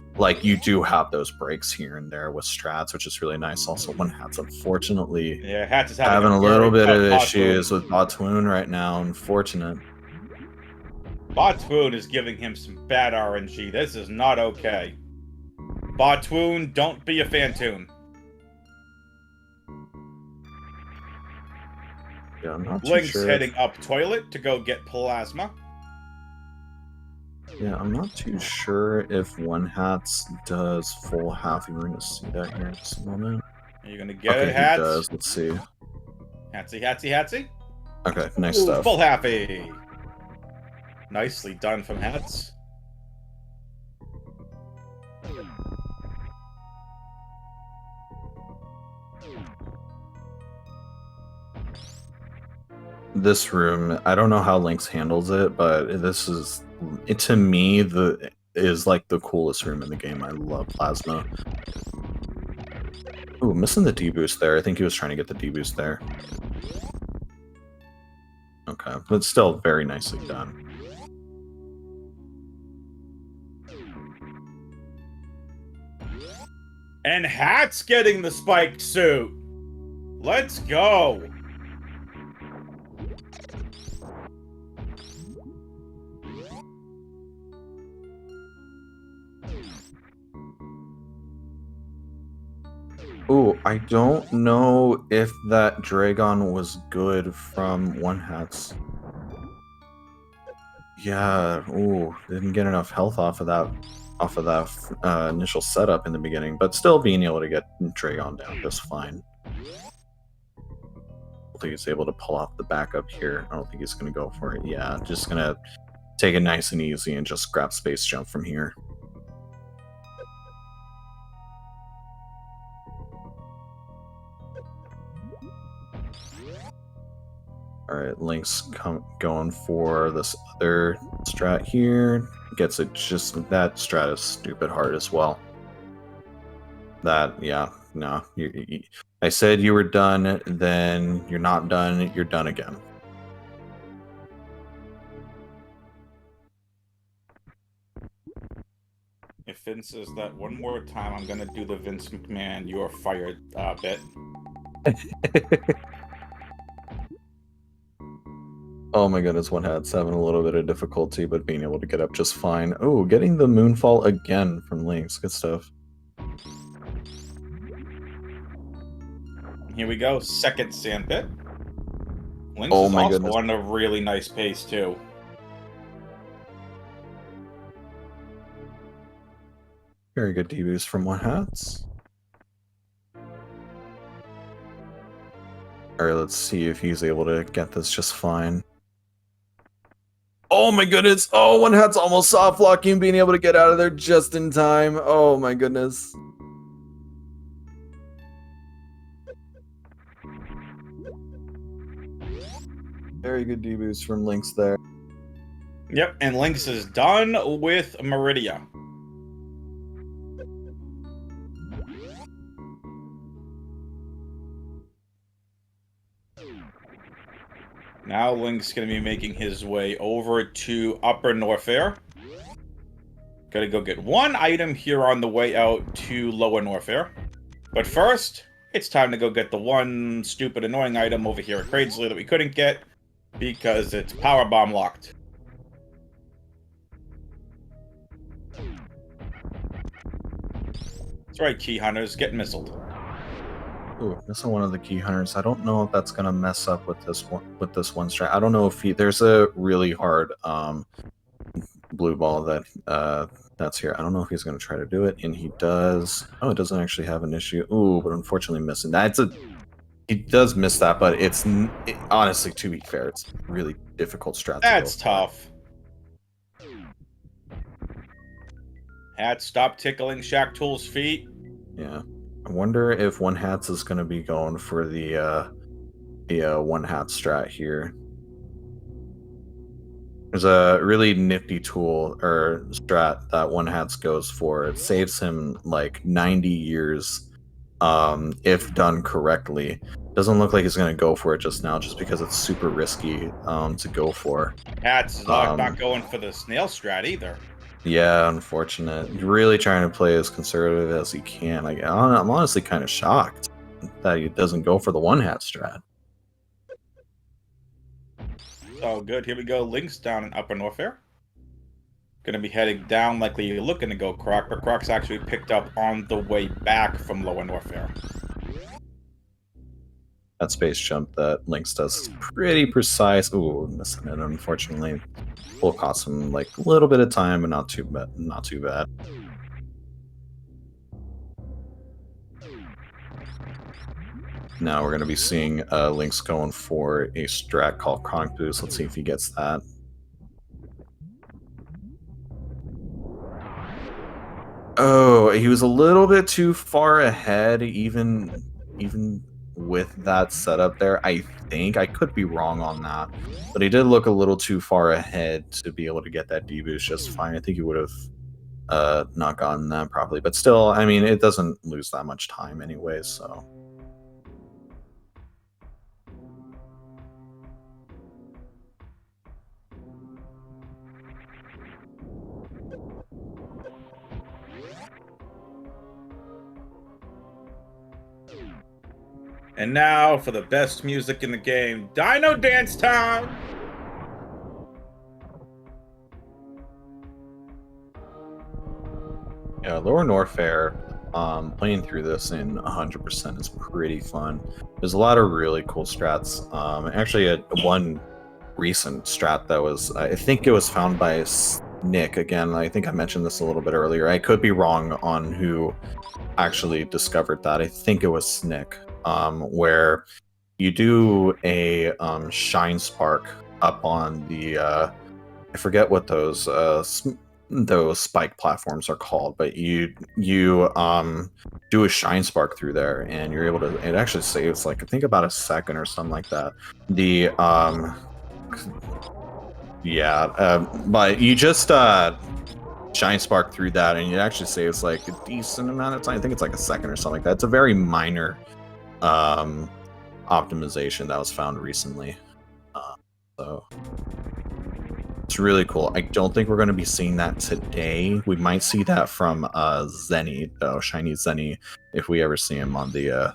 You do have those breaks here and there with strats, which is really nice. Also, One Hatz, unfortunately, Hatz is having a little bit of issues with Botwoon right now. Unfortunate. Botwoon is giving him some bad RNG. This is not okay. Botwoon, don't be a Fantoon. Yeah, I'm not too Lynx sure. heading up toilet to go get plasma. Yeah, I'm not too sure if One Hatz does full half. You're going to see that here in just a moment. Are you going to get it, Hatz? He does. Let's see. Hatsy. Okay, nice stuff. Full happy. Nicely done from Hatz. This room, I don't know how Lynx handles it, but this is, to me, is like the coolest room in the game. I love plasma. Ooh, missing the D-boost there. I think he was trying to get the D-boost there. Okay, but still very nicely done. And Hatz getting the spiked suit. Let's go. Ooh, I don't know if that Dragon was good from one Hatz. Yeah, ooh, didn't get enough health off of that initial setup in the beginning, but still being able to get Dragon down just fine. I don't think he's able to pull off the backup here. I don't think he's going to go for it. Yeah, just going to take it nice and easy and just grab space jump from here. Alright, Lynx going for this other strat here. Gets it just... That strat is stupid hard as well. That, yeah, no. I said you were done, then you're not done, you're done again. If Vince says that one more time, I'm gonna do the Vince McMahon, you're fired bit. Oh my goodness, one Hatz having a little bit of difficulty, but being able to get up just fine. Oh, getting the Moonfall again from Lynx. Good stuff. Here we go, second sandpit. Lynx Oh is my also goodness. on a really nice pace too. Very good D-boost from one Hatz. Alright, let's see if he's able to get this just fine. Oh my goodness! Oh, one Hatz almost soft locking, being able to get out of there just in time. Oh my goodness. Very good D-boost from Lynx there. Yep, and Lynx is done with Meridia. Now Lynx going to be making his way over to Upper Norfair. Got to go get one item here on the way out to Lower Norfair. But first, it's time to go get the one stupid annoying item over here at Craigsley that we couldn't get because it's power bomb locked. That's right, key hunters, get missiled. Ooh, missing one of the key hunters. I don't know if that's gonna mess up with this one strat. I don't know if there's a really hard blue ball that that's here. I don't know if he's gonna try to do it, and he does. Oh, it doesn't actually have an issue. Ooh, but unfortunately missing. He does miss that, but honestly, to be fair, it's really difficult strat. That's tough. Hatz, stop tickling Shaq Tool's feet. Yeah. I wonder if one Hatz is going to be going for the one Hatz strat here. There's a really nifty tool or strat that one Hatz goes for. It saves him like 90 years if done correctly. Doesn't look like he's going to go for it just now, just because it's super risky to go for. Hatz is not going for the snail strat either. Yeah, unfortunate. Really trying to play as conservative as he can. I'm honestly kind of shocked that he doesn't go for the one Hatz strat. Oh, good. Here we go. Lynx down in Upper Norfair. Gonna be heading down, likely looking to go Croc, but Croc's actually picked up on the way back from Lower Norfair. That space jump that Lynx does is pretty precise. Ooh, missing it, unfortunately. Will cost him like a little bit of time, but not too bad. Not too bad. Now we're going to be seeing Lynx going for a strat called Chronic Boost. Let's see if he gets that. Oh, he was a little bit too far ahead, even with that setup there. I think I could be wrong on that, but he did look a little too far ahead to be able to get that D-boost just fine. I think he would have not gotten that probably, but still, I mean, it doesn't lose that much time anyway, so. And now for the best music in the game, Dino Dance Time! Yeah, Lower Norfair, playing through this in 100% is pretty fun. There's a lot of really cool strats. Actually, one recent strat that was, I think it was found by Nick. Again, I think I mentioned this a little bit earlier. I could be wrong on who actually discovered that. I think it was Nick, where you do a shine spark up on the, I forget what those spike platforms are called, but you do a shine spark through there, and you're able to. It actually saves like I think about a second or something like that. The but you just shine spark through that, and it actually saves like a decent amount of time. I think it's like a second or something like that. It's a very minor optimization that was found recently, so. It's really cool. I don't think we're going to be seeing that today. We might see that from Zenny, though, Shiny Zenny, if we ever see him on the,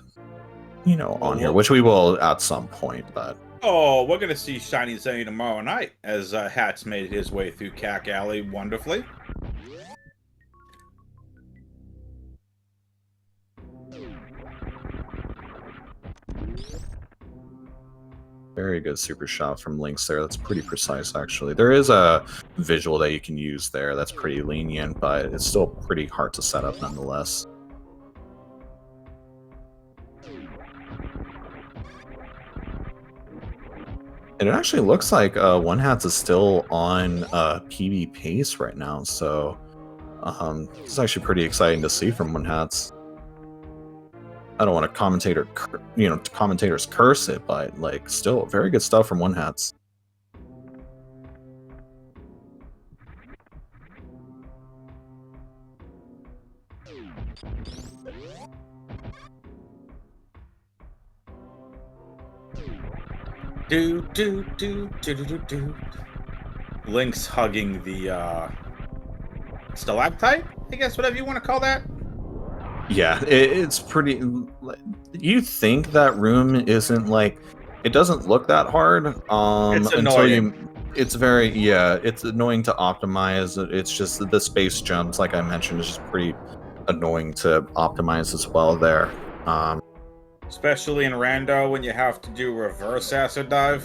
on here, which we will at some point, but... Oh, we're going to see Shiny Zenny tomorrow night, as Hatz made his way through Cack Alley wonderfully. Very good super shot from Lynx there. That's pretty precise, actually. There is a visual that you can use there that's pretty lenient, but it's still pretty hard to set up nonetheless. And it actually looks like One Hatz is still on PB pace right now, so it's actually pretty exciting to see from One Hatz. I don't want to commentators curse it, but like still very good stuff from One Hatz. Lynx hugging the stalactite, I guess, whatever you want to call that. Yeah, it's pretty. You think that room isn't like it doesn't look that hard It's until annoying. it's very it's annoying to optimize. It's just that the space jumps, like I mentioned, is just pretty annoying to optimize as well there. Especially in rando when you have to do reverse acid dive.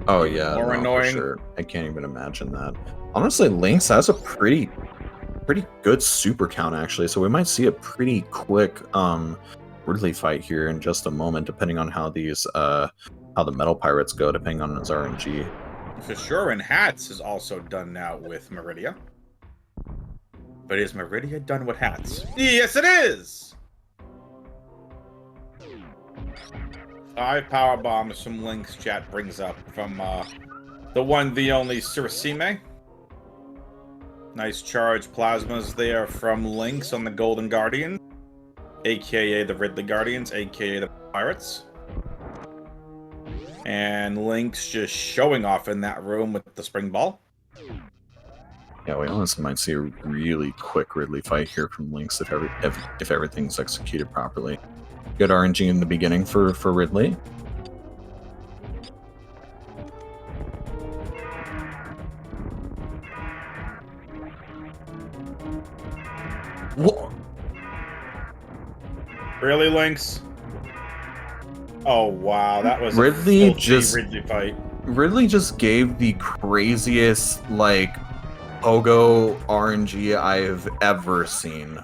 Oh yeah, More no, annoying. for sure. I can't even imagine that. Honestly, Lynx has a pretty good super count actually, so we might see a pretty quick Ridley fight here in just a moment, depending on how these how the Metal Pirates go, depending on his RNG. For sure, and Hatz is also done now with Meridia. But is Meridia done with Hatz? Yes, it is! 5 power bombs from Lynx chat brings up from the one, the only Surasime. Nice charged plasmas there from Lynx on the Golden Guardian, aka the Ridley Guardians, aka the Pirates. And Lynx just showing off in that room with the spring ball. Yeah, we honestly might see a really quick Ridley fight here from Lynx if everything's executed properly. Good RNG in the beginning for Ridley. Whoa. Really, Lynx? Oh wow, that was Ridley a Ridley fight. Ridley just gave the craziest like pogo RNG I've ever seen.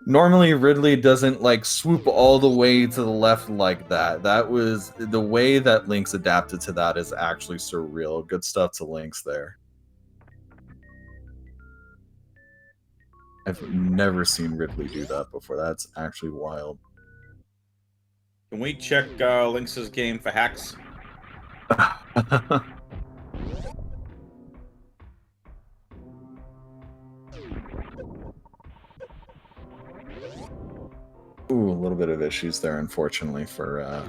Normally Ridley doesn't like swoop all the way to the left like that. That was the way that Lynx adapted to that is actually surreal. Good stuff to Lynx there. I've never seen Ridley do that before. That's actually wild. Can we check Lynx's game for hacks? Ooh, a little bit of issues there, unfortunately, for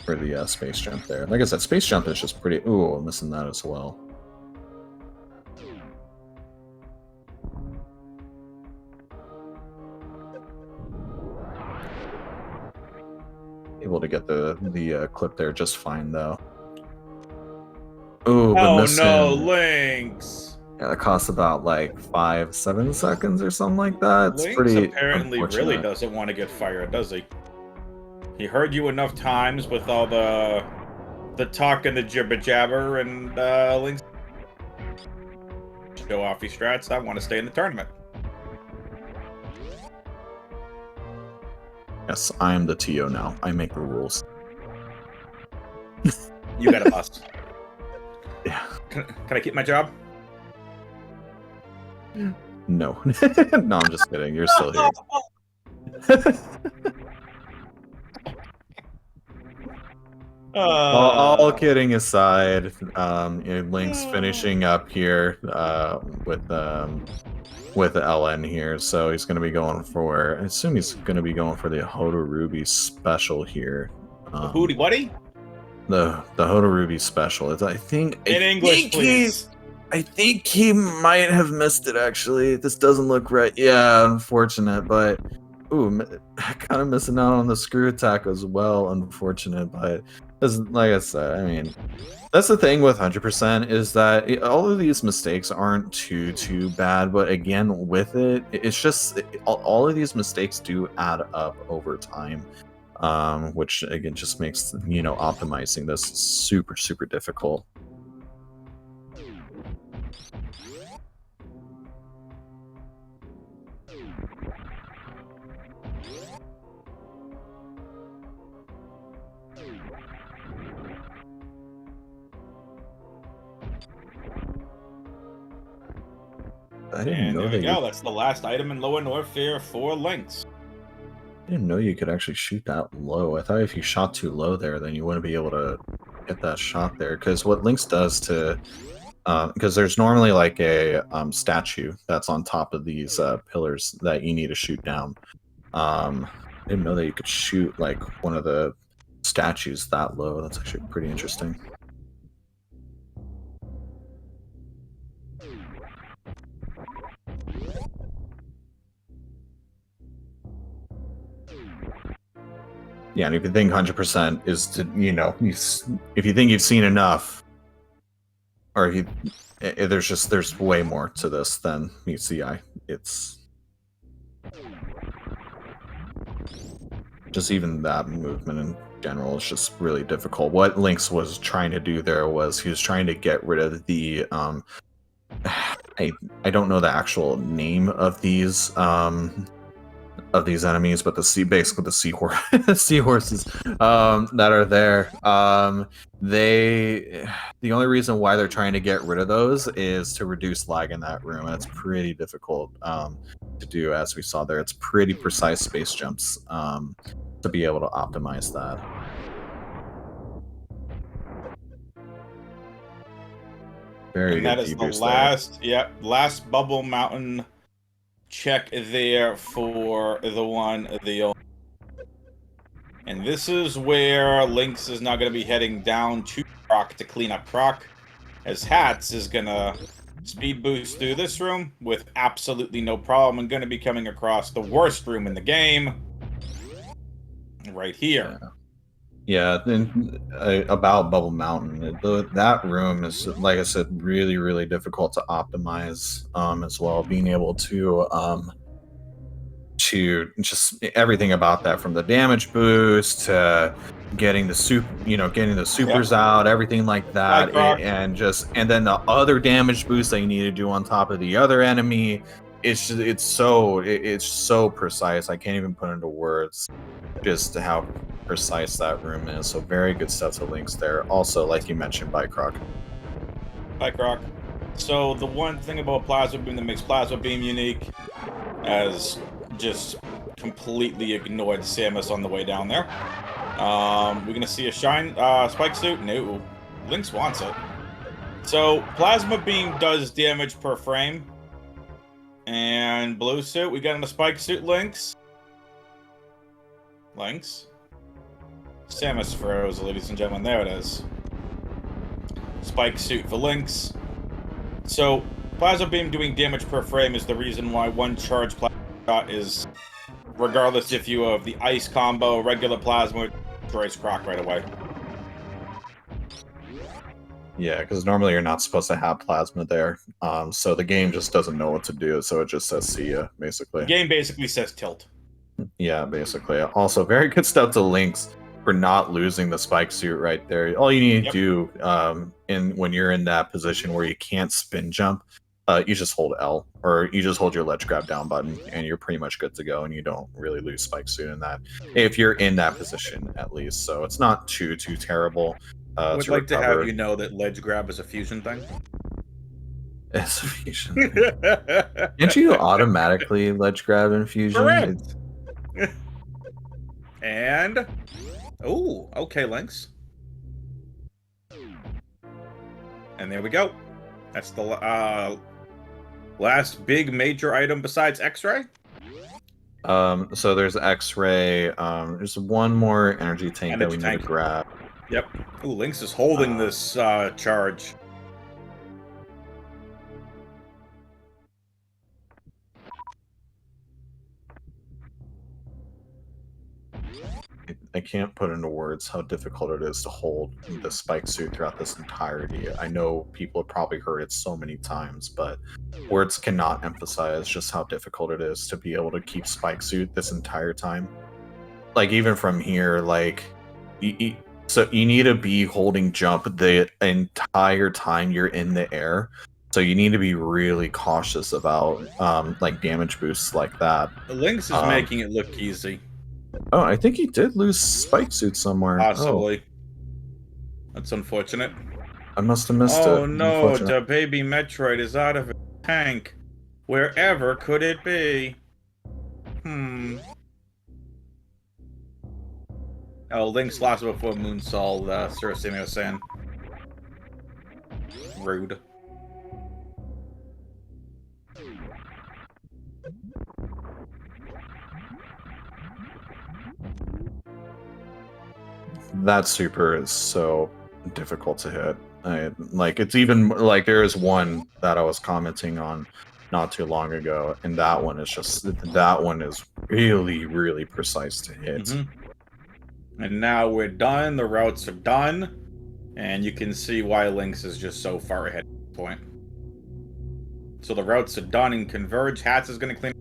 the space jump there. Like I said, space jump is just pretty... Ooh, I'm missing that as well. Able to get the clip there just fine, though. Ooh, but Oh missing... no, Lynx! Yeah, that costs about like 5-7 seconds or something like that. It's Lynx pretty apparently really unfortunate. doesn't want to get fired, does he? He heard you enough times with all the talk and the jibber jabber, and Lynx show off his strats. I want to stay in the tournament. Yes, I am the TO now. I make the rules. You got a bust. Yeah. Can I keep my job? No. No, I'm just kidding. You're still here. All kidding aside, Lynx finishing up here with LN here, so he's going to be going for... I assume he's going to be going for the Hodo Ruby special here. The Hootie Whatty? The Hodo Ruby special. It's, I think English, please. I think he might have missed it, actually. This doesn't look right. Yeah, unfortunate, but... Ooh, kind of missing out on the screw attack as well, unfortunate, but... Like I said, I mean... That's the thing with 100% is that all of these mistakes aren't too bad, but again, with it, it's just... all of these mistakes do add up over time. Which, again, just makes, optimizing this super, super difficult. I didn't know there we that go. That's the last item in Lower Norfair for Lynx. I didn't know you could actually shoot that low. I thought if you shot too low there, then you wouldn't be able to get that shot there. Because what Lynx does to... because there's normally like a statue that's on top of these pillars that you need to shoot down. I didn't know that you could shoot like one of the statues that low. That's actually pretty interesting. Yeah, and if you think 100% is to, if you think you've seen enough, or if you, there's way more to this than meets the eye. It's just even that movement in general is just really difficult. What Lynx was trying to do there was he was trying to get rid of the I don't know the actual name of these enemies, but basically the seahorses that are there. The only reason why they're trying to get rid of those is to reduce lag in that room, and it's pretty difficult to do, as we saw there. It's pretty precise space jumps to be able to optimize that. Very and that is the last bubble mountain check there for the only. And this is where Lynx is now going to be heading down to Proc to clean up Proc, as Hatz is going to speed boost through this room with absolutely no problem and going to be coming across the worst room in the game right here. Yeah, then about Bubble Mountain, that room is, like I said, really, really difficult to optimize as well. Being able to just everything about that, from the damage boost to getting the supers out, everything like that, and then the other damage boost that you need to do on top of the other enemy. It's so precise. I can't even put into words just how precise that room is. So very good stuff to Lynx there. Also, like you mentioned, by Croc. So the one thing about Plasma Beam that makes Plasma Beam unique, as just completely ignored Samus on the way down there. We're gonna see a shine spike suit. No, Lynx wants it. So Plasma Beam does damage per frame. And blue suit, we got in a spike suit, Lynx. Lynx. Samus froze, ladies and gentlemen. There it is. Spike suit for Lynx. So, plasma beam doing damage per frame is the reason why one charge plasma shot is, regardless if you have the ice combo, regular plasma, destroys Croc right away. Yeah, because normally you're not supposed to have plasma there. So the game just doesn't know what to do, so it just says see ya, basically. The game basically says tilt. Yeah, basically. Also, very good stuff to Lynx for not losing the spike suit right there. All you need to do when you're in that position where you can't spin jump, you just hold L, or you just hold your ledge grab down button, and you're pretty much good to go, and you don't really lose spike suit in that. If you're in that position, at least. So it's not too terrible. I would like to have you know that ledge grab is a fusion thing. It's a fusion. Can't you automatically ledge grab in fusion? Correct. And oh, okay, Lynx. And there we go. That's the last big major item besides X-ray. So there's X-ray. There's one more energy tank that we need to grab. Yep. Ooh, Lynx is holding this charge. I can't put into words how difficult it is to hold the spike suit throughout this entirety. I know people have probably heard it so many times, but words cannot emphasize just how difficult it is to be able to keep spike suit this entire time. Like, even from here, like, so you need to be holding jump the entire time you're in the air. So you need to be really cautious about like damage boosts like that. Lynx is making it look easy. Oh, I think he did lose spike suit somewhere. Possibly. Oh. That's unfortunate. I must have missed it. Oh no, the baby Metroid is out of a tank. Wherever could it be? Oh, Lynx lost before Moonsol, Surasimio-san. Rude. That super is so difficult to hit. Like, it's even like there is one that I was commenting on not too long ago, and that one is really precise to hit. And now we're done. The routes are done, and you can see why Lynx is just so far ahead at this point. So the routes are done and converge. Hatz is going to clean.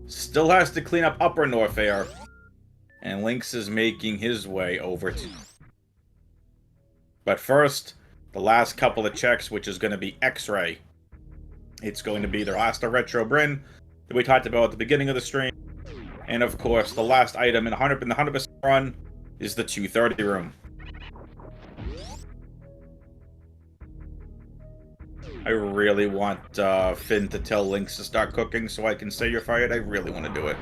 Still has to clean up Upper North Air. And Lynx is making his way over to... But first, the last couple of checks, which is going to be X-Ray. It's going to be their last Retro Bryn that we talked about at the beginning of the stream. And of course, the last item in the 100% run is the 230 room. I really want Finn to tell Lynx to start cooking so I can say you're fired. I really want to do it.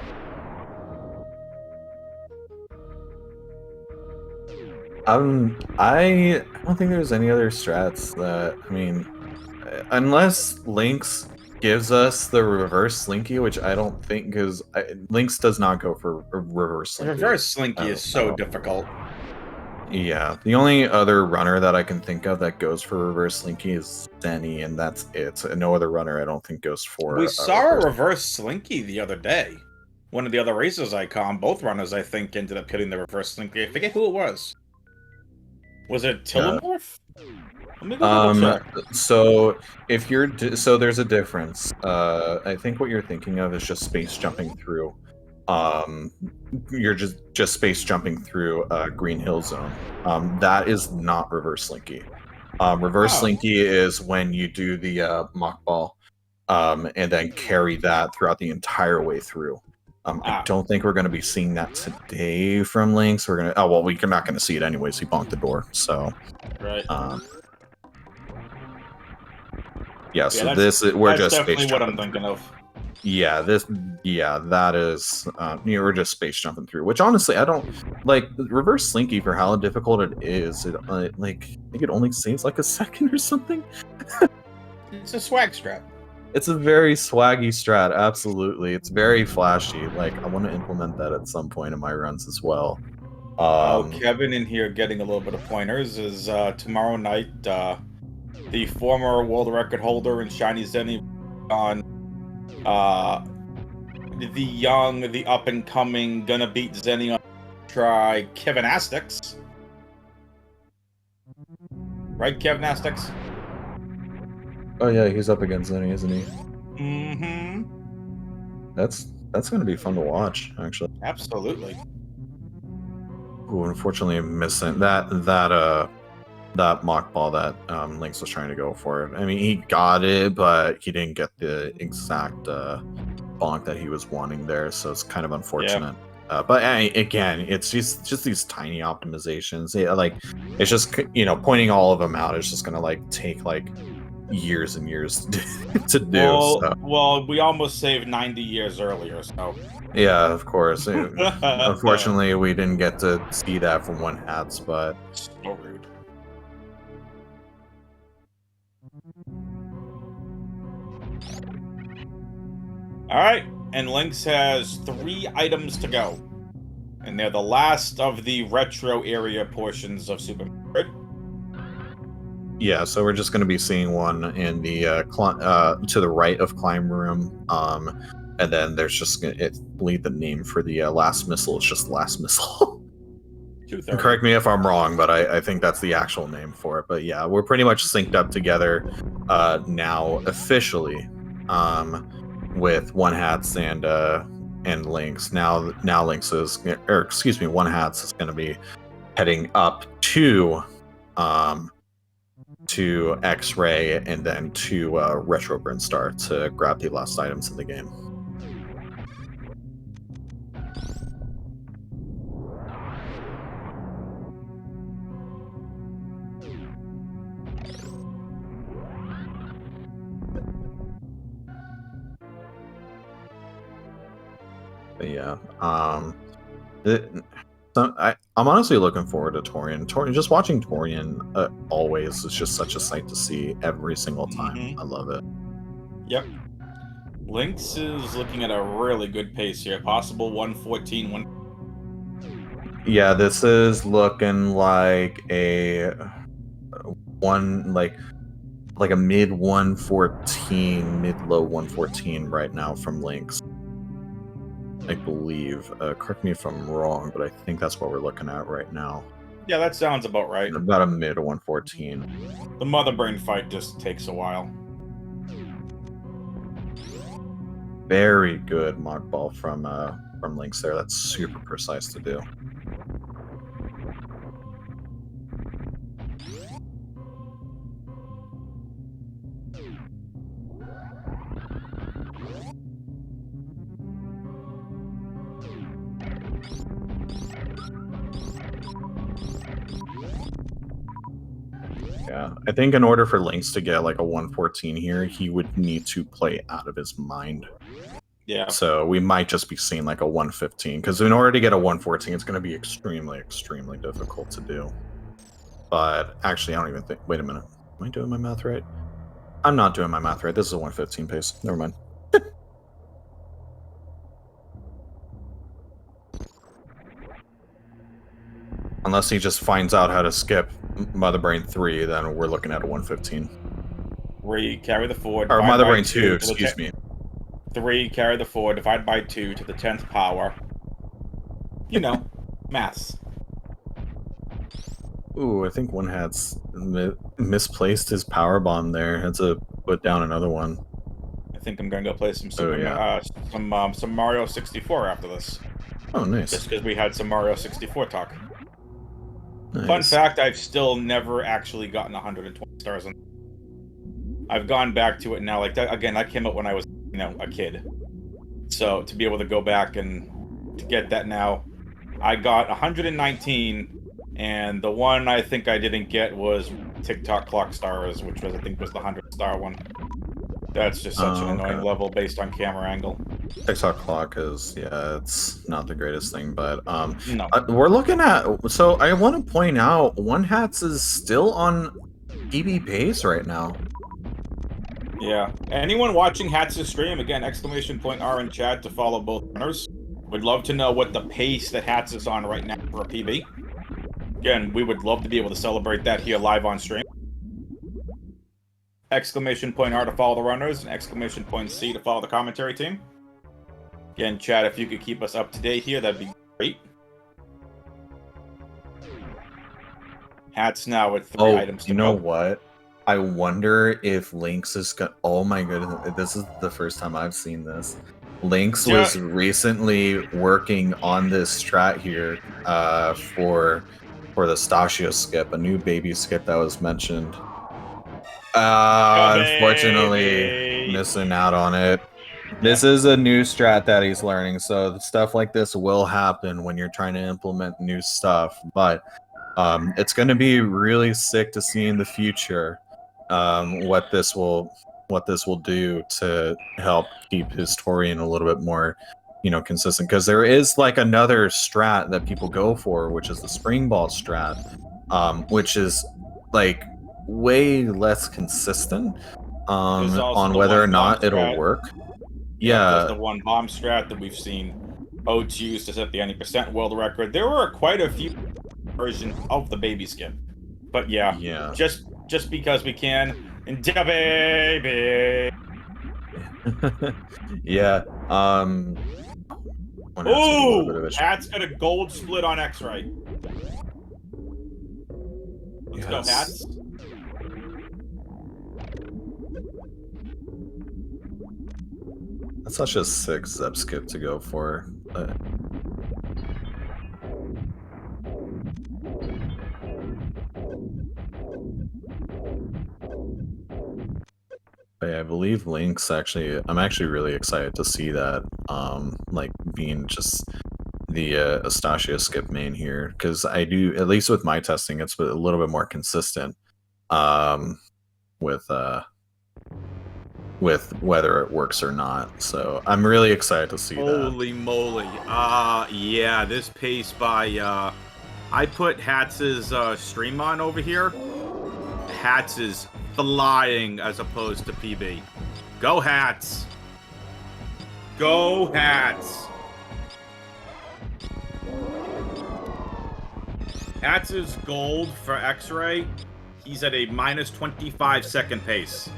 I don't think there's any other strats that, I mean, unless Lynx gives us the reverse Slinky, which I don't think, because Lynx does not go for reverse Slinky. Reverse Slinky is so difficult. Yeah, the only other runner that I can think of that goes for reverse Slinky is Denny, and that's it. No other runner I don't think goes for. We saw a reverse Slinky the other day. One of the other races I called, both runners I think ended up hitting the reverse Slinky. I forget who it was. Was it Tillamorph? Let me go check. So if you're so there's a difference. I think what you're thinking of is just space jumping through. You're just space jumping through Green Hill Zone. That is not reverse Slinky. Reverse Slinky is when you do the mock ball, and then carry that throughout the entire way through. I don't think we're going to be seeing that today from Lynx. We're going to... Oh, well, we're not going to see it anyways. He bonked the door, so... Right. Yeah, so this is... We're just space jumping. That's definitely what I'm thinking of. Yeah, that is... we're just space jumping through. Which, honestly, I don't... Like, reverse Slinky, for how difficult it is, like, I think it only saves, like, a second or something. It's a swag strap. It's a very swaggy strat, absolutely. It's very flashy. Like, I want to implement that at some point in my runs as well. Kevin in here getting a little bit of pointers is tomorrow night, the former world record holder in Shiny Zenny on the young, the up and coming, gonna beat Zenny on try Kevin Astex. Right, Kevin Astex? Oh yeah, he's up against Zenny, isn't he? Mm-hmm. That's gonna be fun to watch, actually. Absolutely. Ooh, unfortunately, I'm missing that mock ball that Lynx was trying to go for. I mean, he got it, but he didn't get the exact bonk that he was wanting there, so it's kind of unfortunate. Yeah. But again, it's just these tiny optimizations. Yeah, like, it's just, you know, pointing all of them out is just gonna like take like years and years to do. Well, we almost saved 90 years earlier, so. Yeah, of course. Unfortunately, we didn't get to see that from one Hatz, but so rude. All right, and Lynx has 3 items to go, and they're the last of the retro area portions of Super Metroid. Yeah, so we're just going to be seeing one in the to the right of Climb Room, and then there's just I believe the name for the last missile is just Last Missile. Correct me if I'm wrong, but I think that's the actual name for it. But yeah, we're pretty much synced up together now officially with one Hatz and Lynx. Now Lynx is, or excuse me, one Hatz is going to be heading up to X-Ray and then to Retro Burn Star to grab the last items in the game. But yeah, I'm honestly looking forward to Torian. Just watching Torian always is just such a sight to see every single time. Mm-hmm. I love it. Yep. Lynx is looking at a really good pace here. Possible 114. Yeah, this is looking like a like a mid 114, mid low 114 right now from Lynx. I believe. Correct me if I'm wrong, but I think that's what we're looking at right now. Yeah, that sounds about right. About a mid 114. The Mother Brain fight just takes a while. Very good mock ball from Lynx there. That's super precise to do. Yeah, I think in order for Lynx to get like a 114 here, he would need to play out of his mind. Yeah. So we might just be seeing like a 115, because in order to get a 114, it's going to be extremely, extremely difficult to do. But actually, I don't even think... Wait a minute. Am I doing my math right? I'm not doing my math right. This is a 115 pace. Never mind. Unless he just finds out how to skip Mother Brain 3, then we're looking at a 115. 3, carry the 4. Or Mother Brain 2, excuse me. 3, carry the 4, divide by 2 to the 10th power. You know, maths. Ooh, I think one Hatz misplaced his power bomb there. Had to put down another one. I think I'm gonna go play some some Mario 64 after this. Oh, nice. Just because we had some Mario 64 talk. Nice. Fun fact, I've still never actually gotten 120 stars on. I've gone back to it now. Like, that, again, that came out when I was, you know, a kid. So to be able to go back and to get that now, I got 119, and the one I think I didn't get was TikTok Clock Stars, which was, I think, was the 100-star one. That's just such an annoying level based on camera angle. TikTok Clock is, yeah, it's not the greatest thing, but no. We're looking at, so I want to point out, one Hatz is still on PB pace right now. Yeah. Anyone watching Hatz's stream, again, !R in chat to follow both runners. Would love to know what the pace that Hatz is on right now for a PB. Again, we would love to be able to celebrate that here live on stream. !R to follow the runners, and !C to follow the commentary team. Again, chat, if you could keep us up to date here, that'd be great. Hatz now with 3 items to you know go. what? I wonder if Lynx is gonna. Oh my goodness, this is the first time I've seen this. Lynx was recently working on this strat here for the Stachio skip, a new baby skip that was mentioned. Unfortunately, missing out on it. This is a new strat that he's learning, so stuff like this will happen when you're trying to implement new stuff. But it's going to be really sick to see in the future what this will do to help keep Historian a little bit more, consistent. Because there is like another strat that people go for, which is the spring ball strat, which is like way less consistent on whether or not it'll work. Yeah, there's the one bomb strat that we've seen Oats use to set the 90% world record. There were quite a few versions of the baby skip, but yeah, just because we can, and baby. Yeah. Ooh, Hatz got a gold split on X-Ray. Let's go, Hatz. That's such a sick Zep skip to go for. But I believe Lynx actually, I'm actually really excited to see that, like being just the Astachio skip main here, because I do, at least with my testing, it's a little bit more consistent with whether it works or not. So I'm really excited to see that. Holy moly. Yeah, this pace by, I put Hatz's stream on over here. Hatz is flying as opposed to PB. Go Hatz! Go Hatz! Hatz is gold for X-Ray. He's at a minus 25 second pace.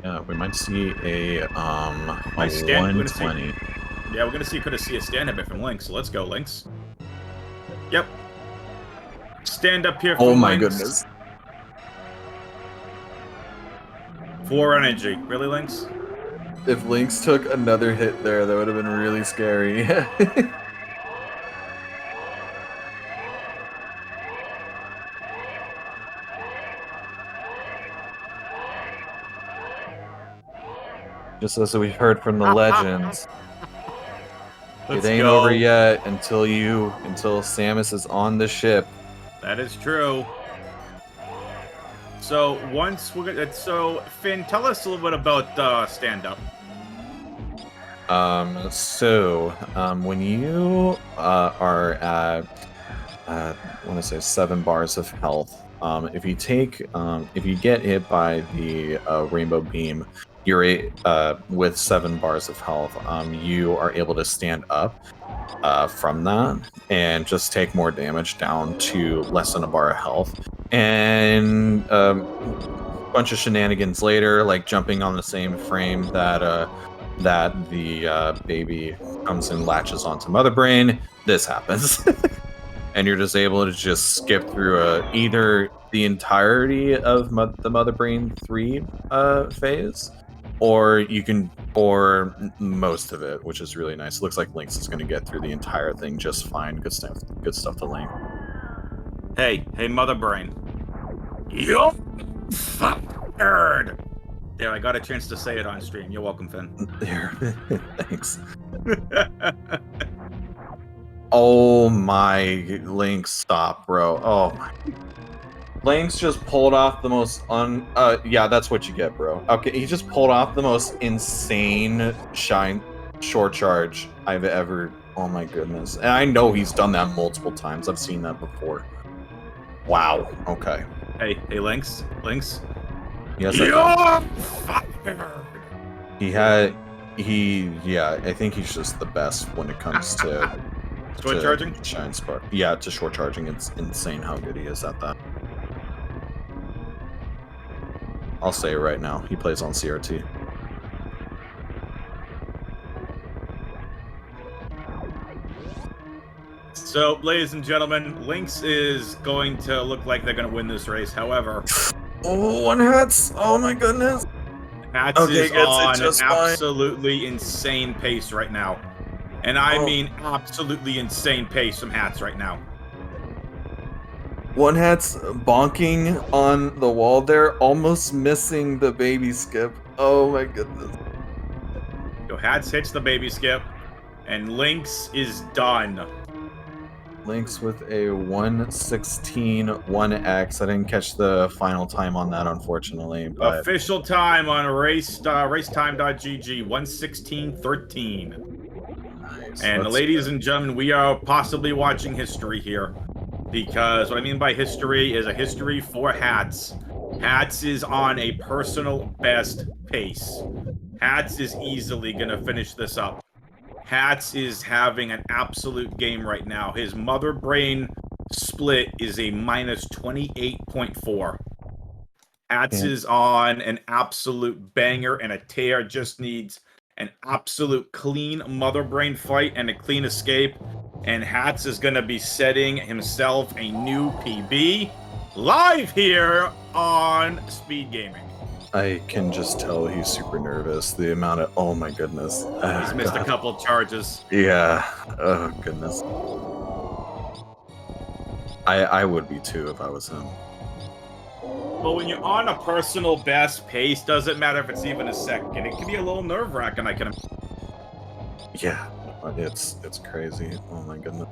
Yeah, we might see a 120. Yeah, we're gonna see a stand up here from Lynx. So let's go, Lynx. Yep. Stand up here from Oh my Lynx. goodness. 4 energy. Really, Lynx? If Lynx took another hit there, that would have been really scary. Just as we've heard from the legends. It ain't over yet until Samus is on the ship. That is true. So once we're gonna, so Finn, tell us a little bit about stand up. When you are at I want to say 7 bars of health, if you get hit by the rainbow beam, you're with 7 bars of health, you are able to stand up from that and just take more damage down to less than a bar of health. And a bunch of shenanigans later, like jumping on the same frame that the baby comes and latches onto Mother Brain, this happens. And you're just able to just skip through either the entirety of the Mother Brain 3 phase, or most of it, which is really nice. It looks like Lynx is going to get through the entire thing just fine. Good stuff to Link. Hey, Mother Brain. You're fired! There, I got a chance to say it on stream. You're welcome, Finn. There, thanks. Oh my, Lynx, stop, bro. Oh my. Lynx just pulled off the most yeah, that's what you get, bro. Okay, he just pulled off the most insane short charge I've ever, oh my goodness. And I know he's done that multiple times. I've seen that before. Wow. Okay. Hey, Lynx. Yes. You're fired! Yeah, I think he's just the best when it comes to Short charging? Shine Spark. Yeah, to short charging. It's insane how good he is at that. I'll say it right now. He plays on CRT. So, ladies and gentlemen, Lynx is going to look like they're going to win this race. However, Oh, one Hatz! Oh my goodness! Hatz Okay, is gets it on an just fine. absolutely insane pace right now. And I mean absolutely insane pace from Hatz right now. One Hatz bonking on the wall there, almost missing the baby skip. Oh my goodness. So Hatz hits the baby skip, and Lynx is done. Lynx with a 1:16 1x. I didn't catch the final time on that, unfortunately. But Official time on racetime.gg, 1:16:13. nice. And ladies and gentlemen, we are possibly watching history here. Because what I mean by history is a history for Hatz. Hatz is on a personal best pace. Hatz is easily going to finish this up. Hatz is having an absolute game right now. His mother brain split is a minus 28.4. Hatz is on an absolute banger and a tear. Just needs an absolute clean mother brain fight and a clean escape. And Hatz is going to be setting himself a new PB live here on Speedgaming. I can just tell he's super nervous. The amount of oh my goodness. He's missed a couple charges. Yeah. Oh goodness. I would be too if I was him. But when you're on a personal best pace, doesn't matter if it's even a second. It can be a little nerve-wracking, I can. Yeah. It's crazy. Oh my goodness.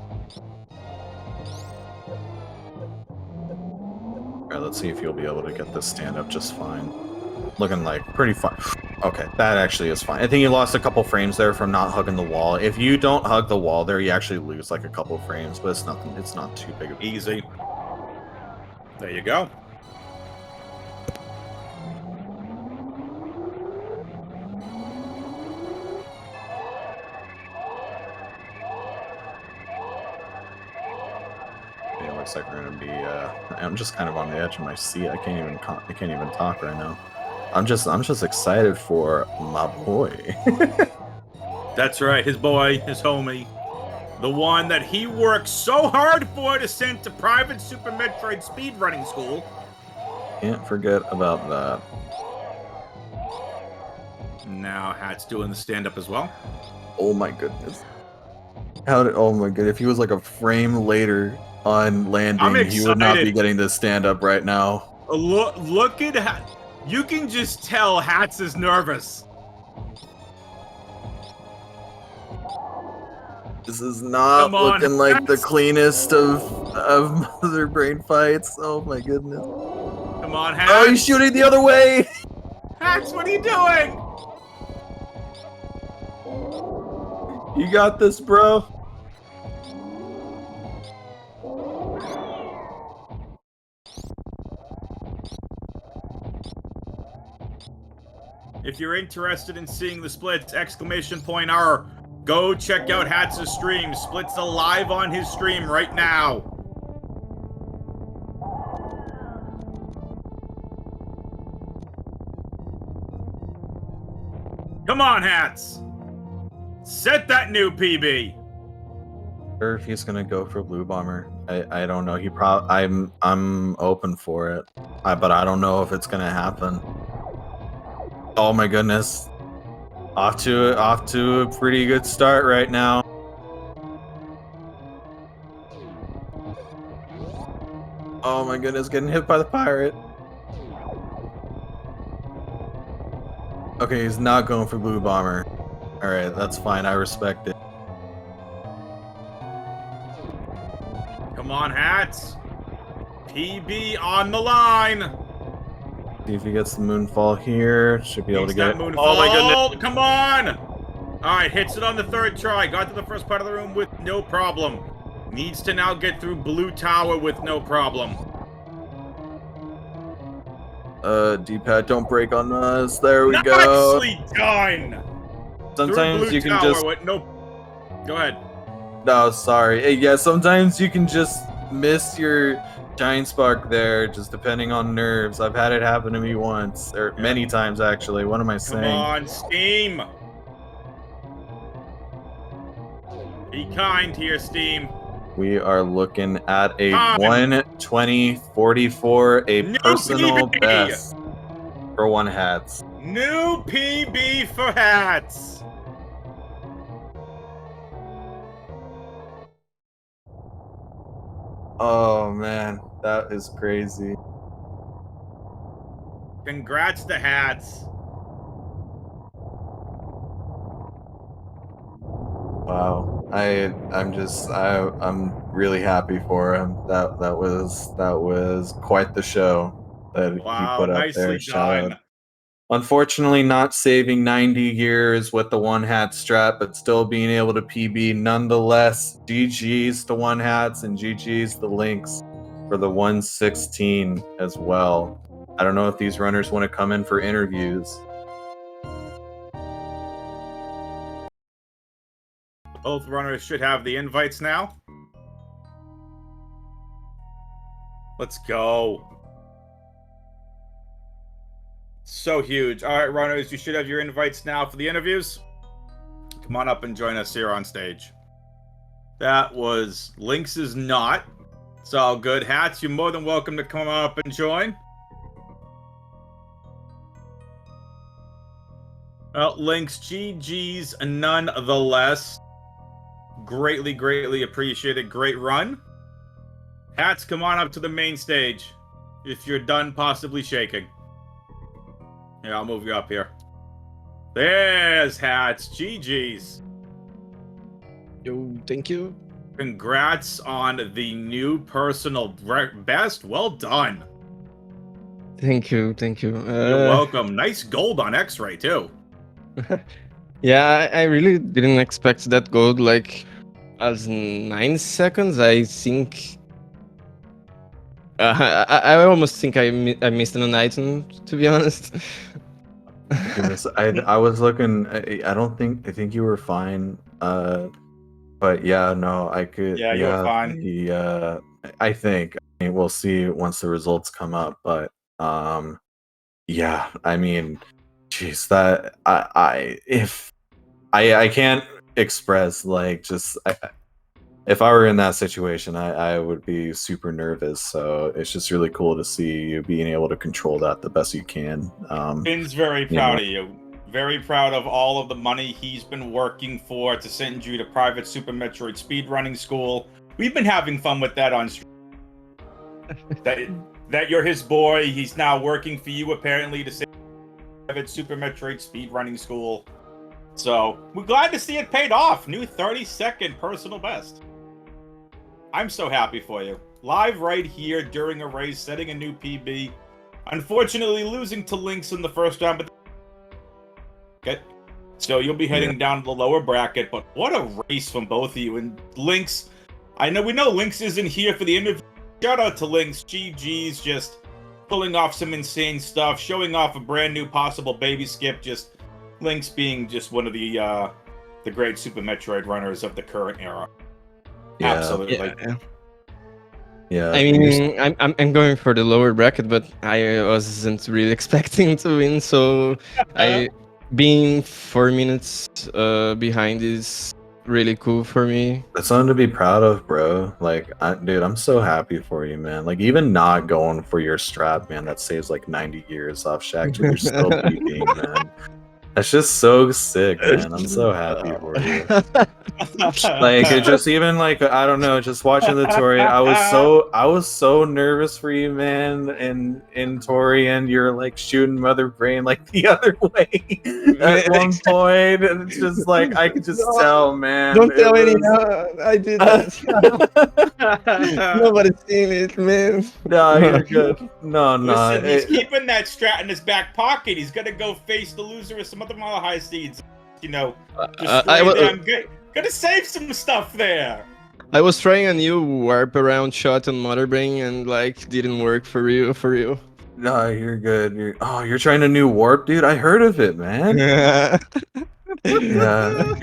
Alright, let's see if you'll be able to get this stand up just fine. Looking like pretty fine. Okay, that actually is fine. I think you lost a couple frames there from not hugging the wall. If you don't hug the wall there, you actually lose like a couple frames, but it's nothing. It's not too big of a Easy. There you go. It looks like we're gonna be. I'm just kind of on the edge of my seat. I can't even talk right now. I'm just excited for my boy. That's right, his boy, his homie. The one that he worked so hard for to send to private Super Metroid speedrunning school. Can't forget about that. Now Hatz doing the stand-up as well. Oh my goodness. Oh my god, if he was like a frame later on landing, he would not be getting this stand up right now. Look at Hatz. You can just tell Hatz is nervous. This is not looking like the cleanest of mother brain fights. Oh my goodness. Come on, Hatz. Oh, he's shooting the other way. Hatz, what are you doing? You got this, bro. If you're interested in seeing the splits, ! R, go check out Hatz's stream. Splits are live on his stream right now. Come on, Hatz. Set that new PB. Or if he's gonna go for Blue Bomber, I don't know. I'm open for it, but I don't know if it's gonna happen. Oh my goodness, off to a pretty good start right now. Oh my goodness, getting hit by the pirate. Okay, he's not going for Blue Bomber. All right, that's fine. I respect it. Come on, Hatz. PB on the line. See if he gets the moonfall here. Should be able to get it. Moonfall. Oh my goodness. Come on. All right, hits it on the third try. Got to the first part of the room with no problem. Needs to now get through Blue Tower with no problem. D-pad, don't break on us. There we go. Nicely done. Sometimes Through you blue can tower just. with no. Go ahead. No, sorry. Yeah, sometimes you can just miss your giant spark there, just depending on nerves. I've had it happen to me once, or many times actually. What am I Come saying? on, Steam. Be kind here, Steam. We are looking at a Time. 1:20:44, a New personal PB. best for one Hatz. New PB for Hatz. Oh man, that is crazy. Congrats to Hatz. Wow. I'm really happy for him. That was quite the show that he Wow, put up nicely there. Shout done. out. Unfortunately, not saving 90 years with the one hat strap, but still being able to PB nonetheless. GG's to one hats and GG's the Lynx for the 116 as well. I don't know if these runners want to come in for interviews. Both runners should have the invites now. Let's go. So huge. All right, runners, you should have your invites now for the interviews. Come on up and join us here on stage. That was Lynx is not. It's all good. Hatz, you're more than welcome to come up and join. Well, Lynx, GG's nonetheless. Greatly, greatly appreciated. Great run. Hatz, come on up to the main stage. If you're done possibly shaking. Yeah, I'll move you up here. There's Hatz. GG's. Yo, thank you. Congrats on the new personal best. Well done. Thank you, thank you. You're welcome. Nice gold on X-Ray, too. Yeah, I really didn't expect that gold, like, as 9 seconds, I think... I almost think I missed an item, to be honest. Goodness, I was looking. I think you were fine. But yeah, no, I could. Yeah, you were fine. I think. I mean, we'll see once the results come up. But yeah. I mean, jeez, that I can't express like just. If I were in that situation, I would be super nervous. So it's just really cool to see you being able to control that the best you can. Finn's very proud of you. Very proud of all of the money he's been working for to send you to private Super Metroid speedrunning school. We've been having fun with that on stream. that you're his boy. He's now working for you apparently to send private Super Metroid speedrunning school. So we're glad to see it paid off. New 30-second personal best. I'm so happy for you. Live right here during a race, setting a new PB. Unfortunately, losing to Lynx in the first round, but okay. So you'll be heading down to the lower bracket. But what a race from both of you. And Lynx, we know Lynx isn't here for the interview. Shout out to Lynx. GG's just pulling off some insane stuff, showing off a brand new possible baby skip. Just Lynx being just one of the great Super Metroid runners of the current era. Yeah. Absolutely. Yeah. I mean, I'm going for the lower bracket, but I wasn't really expecting to win. So being 4 minutes behind is really cool for me. That's something to be proud of, bro. Like, dude, I'm so happy for you, man. Like, even not going for your strap, man, that saves like 90 years off Shaq. You're still beating, man. That's just so sick, man. I'm so happy for you. Like, it just even like I don't know, just watching the Tori, I was so nervous for you, man. And in Tori, and you're like shooting Mother Brain like the other way at one point, and it's just like I could just tell, man. Don't tell anyone. I did that. Nobody's seen it, man. No, you're good. No. Listen, he's keeping that strat in his back pocket. He's gonna go face the loser of some other Mile High Seeds. You know, I'm gonna save some stuff there. I was trying a new warp around shot on Mother Brain and like didn't work for real. No, you're good. You're trying a new warp, dude. I heard of it, man. Yeah,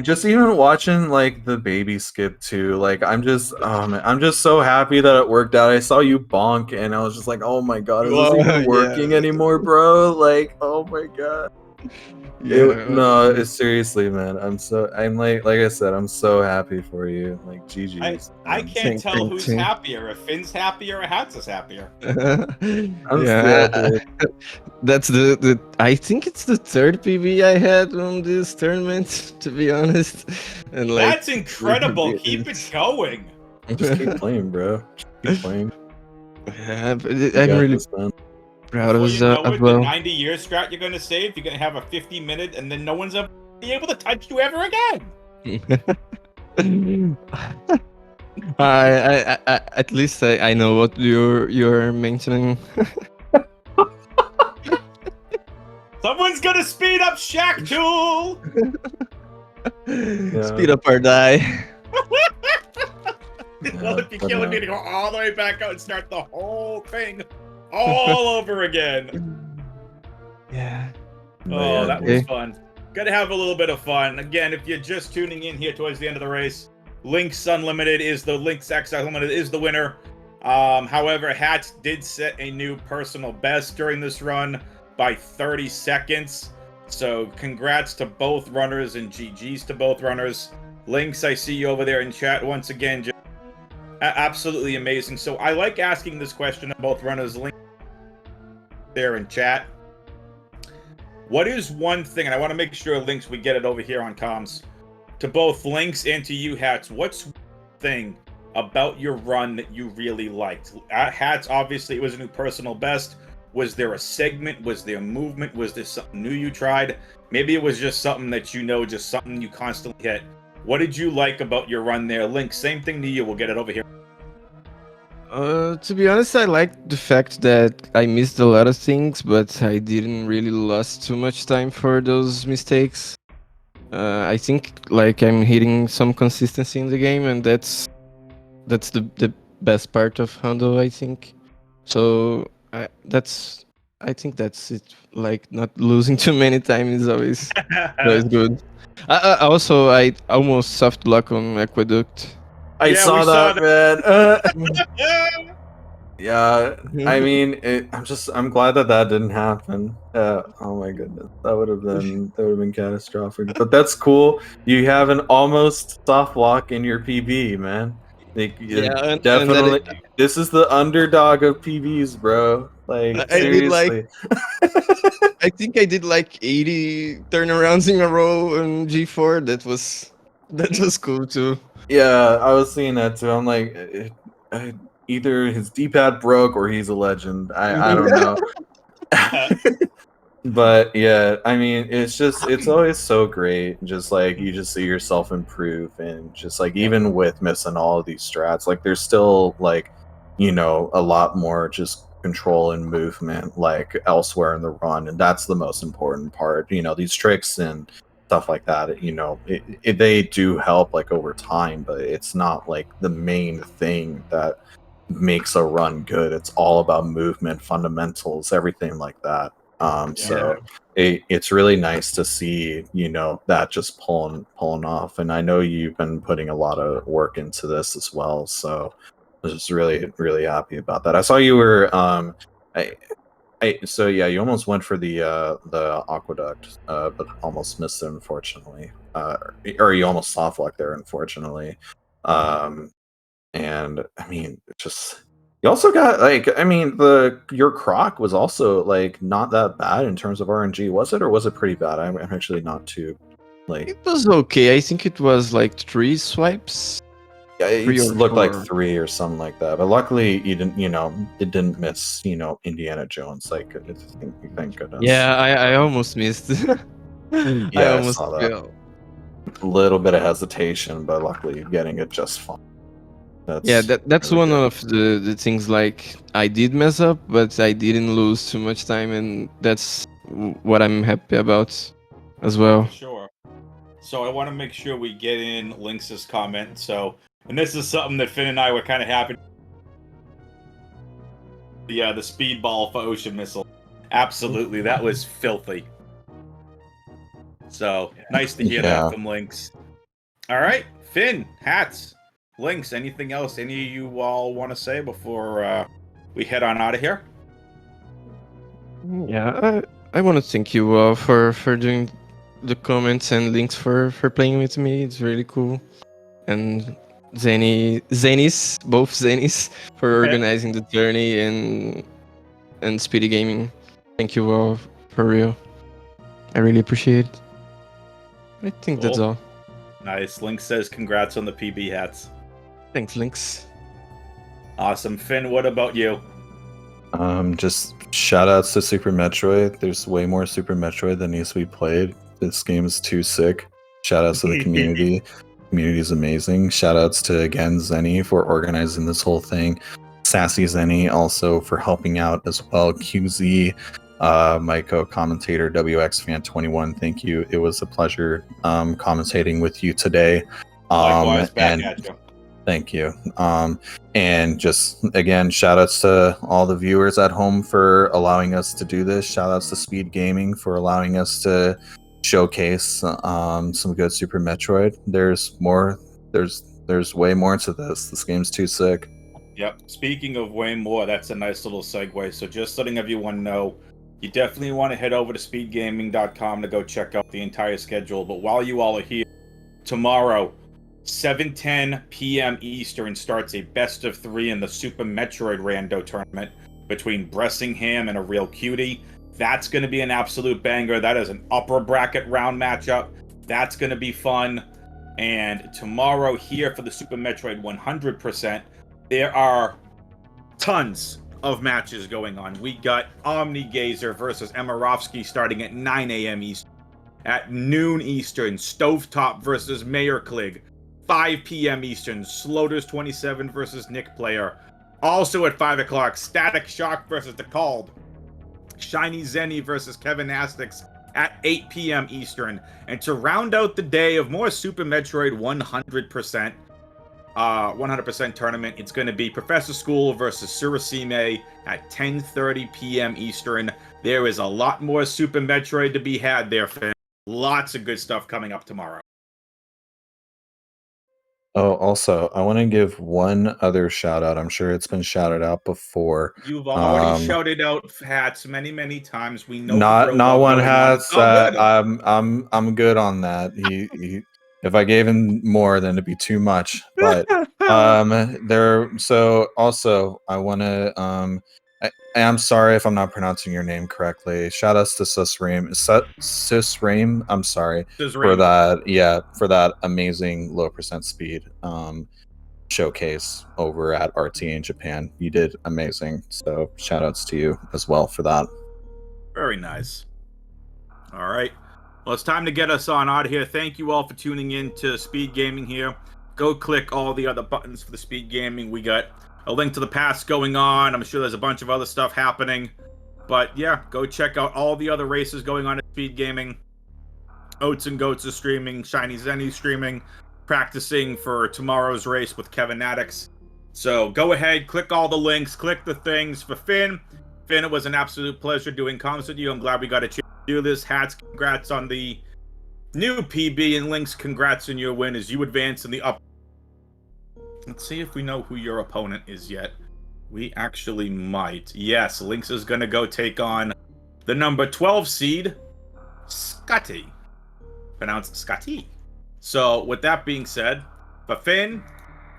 just even watching like the baby skip too. Like I'm just so happy that it worked out. I saw you bonk, and I was just like, oh my god, is this even working anymore, bro? Like, oh my god. No, it's seriously, man. I'm like I said, I'm so happy for you. Like, GG's. I can't tell who's happier, if Finn's happier or Hatz is happier. I'm still happy. That's the I think it's the third PB I had on this tournament, to be honest. And like, that's incredible. Keep it going. Just keep playing, bro. Just keep playing. Yeah, but I'm really proud of you know it, well. the 90-year strat you're gonna save, you're gonna have a 50-minute, and then no one's ever be able to touch you ever again. I at least I know what you're mentioning. Someone's gonna speed up Shack Tool. Speed up or die. Well, if you kill him, you go all the way back out and start the whole thing all over again. Yeah. Oh, that was fun. Gotta have a little bit of fun. Again, if you're just tuning in here towards the end of the race, LynxXUnlimited is the LynxXUnlimited is the winner. However, Hatz did set a new personal best during this run by 30 seconds. So congrats to both runners and GG's to both runners. Lynx, I see you over there in chat once again. Just absolutely amazing. So I like asking this question of both runners. Lynx there in chat. What is one thing, and I want to make sure, Lynx, we get it over here on comms, to both Lynx and to you, Hatz, what's one thing about your run that you really liked? At Hatz, obviously, it was a new personal best. Was there a segment? Was there movement? Was there something new you tried? Maybe it was just something that you know, just something you constantly hit. What did you like about your run there? Lynx, same thing to you. We'll get it over here. To be honest, I liked the fact that I missed a lot of things, but I didn't really lost too much time for those mistakes. I think like I'm hitting some consistency in the game, and that's the best part of Hondo, I think. So I think that's it. Like, not losing too many time is always good. I almost soft lock on Aqueduct. I saw that, man. Yeah, I mean, I'm glad that didn't happen. Oh my goodness, that would have been catastrophic. But that's cool. You have an almost soft lock in your PB, man. Like, definitely. This is the underdog of PBs, bro. Like, seriously. I think I did like 80 turnarounds in a row on G4. That was cool too. Yeah, I was seeing that too. I'm like, either his D-pad broke or he's a legend. I don't know. But yeah, I mean, it's always so great. Just like you just see yourself improve, and just like even with missing all of these strats, like there's still like, you know, a lot more just control and movement like elsewhere in the run, and that's the most important part. You know, these tricks and stuff like that, you know, they do help like over time, but it's not like the main thing that makes a run good. It's all about movement, fundamentals, everything like that. So it's really nice to see, you know, that just pulling off. And I know you've been putting a lot of work into this as well, so I was just really happy about that. I saw you were so yeah, you almost went for the Aqueduct, but almost missed it, unfortunately. Or you almost soft locked there, unfortunately. And I mean, just you also got like, I mean, your croc was also like not that bad in terms of RNG, was it, or was it pretty bad? I'm actually not too like. It was okay. I think it was like 3 swipes. Yeah, it looked like 3 or something like that. But luckily, you didn't. You know, it didn't miss. You know, Indiana Jones. Like, thank goodness. Yeah, I almost missed. Yeah, I almost saw that. A little bit of hesitation, but luckily getting it just fine. That's really one of the things. Like, I did mess up, but I didn't lose too much time, and that's what I'm happy about as well. Sure. So I want to make sure we get in Lynx's comment. So, and this is something that Finn and I were kind of happy. The speedball for ocean missile. Absolutely, that was filthy. So nice to hear Yeah. that from Lynx. All right, Finn, Hatz, Lynx. Anything else? Any of you all want to say before we head on out of here? Yeah, I want to thank you for doing the comments and links for playing with me. It's really cool. And both Zenis, for organizing the journey and Speedy Gaming. Thank you all for real. I really appreciate it. I think that's Cool. all. Nice. Lynx says congrats on the PB hats. Thanks, Lynx. Awesome. Finn, what about you? Just shout outs to Super Metroid. There's way more Super Metroid than needs to be played. This game is too sick. Shout outs to the community. Community is amazing. Shout outs to again Zenny for organizing this whole thing. Sassy Zenny also for helping out as well. QZ, my co-commentator WXFan21. Thank you. It was a pleasure commentating with you today. Likewise, back and at you. thank you. And just again, shout outs to all the viewers at home for allowing us to do this. Shout outs to Speed Gaming for allowing us to showcase some good Super Metroid. There's more. There's way more to this. This game's too sick. Yep. Speaking of way more, that's a nice little segue. So just letting everyone know, you definitely want to head over to speedgaming.com to go check out the entire schedule. But while you all are here, tomorrow, 7:10 p.m. Eastern starts a best of 3 in the Super Metroid Rando tournament between Bressingham and a Real Cutie. That's going to be an absolute banger. That is an upper bracket round matchup. That's going to be fun. And tomorrow here for the Super Metroid 100%, there are tons of matches going on. We got Omni Gazer versus Emirovsky starting at 9 a.m. Eastern. At noon Eastern, Stovetop versus Mayor Klig. 5 p.m. Eastern, Sloters 27 versus Nick Player. Also at 5 o'clock, Static Shock versus The Called. Shiny Zenny versus Kevin Astix at 8 p.m. Eastern. And to round out the day of more Super Metroid 100% tournament, it's going to be Professor School versus Surasime at 10:30 p.m. Eastern. There is a lot more Super Metroid to be had there, Finn. Lots of good stuff coming up tomorrow. Oh, also, I want to give one other shout out. I'm sure it's been shouted out before. You've already shouted out Hatz many, many times. We know Not one Hatz. Oh, good. I'm good on that. He if I gave him more, then it'd be too much. But so also I want to I'm sorry if I'm not pronouncing your name correctly. Shout outs to Sisraim. Sisraim, I'm sorry for that. Yeah, for that amazing low percent speed showcase over at RT in Japan. You did amazing. So shout outs to you as well for that. Very nice. All right. Well, it's time to get us on out of here. Thank you all for tuning in to Speed Gaming here. Go click all the other buttons for the Speed Gaming. We got a link to the past going on. I'm sure there's a bunch of other stuff happening. But yeah, go check out all the other races going on at Speed Gaming. Oats and Goats are streaming. Shiny Zenny streaming. Practicing for tomorrow's race with Kevin Addix. So go ahead, click all the links, click the things. For Finn, it was an absolute pleasure doing comms with you. I'm glad we got a chance to do this. Hatz, congrats on the new PB, and Lynx, congrats on your win as you advance in the up. Let's see if we know who your opponent is yet. We actually might. Yes, Lynx is going to go take on the number 12 seed, Scotty. Pronounced Scotty. So, with that being said, for Finn,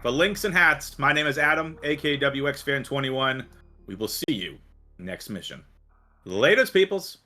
for Lynx and Hatz, my name is Adam, aka WXFan21. We will see you next mission. Laters, peoples.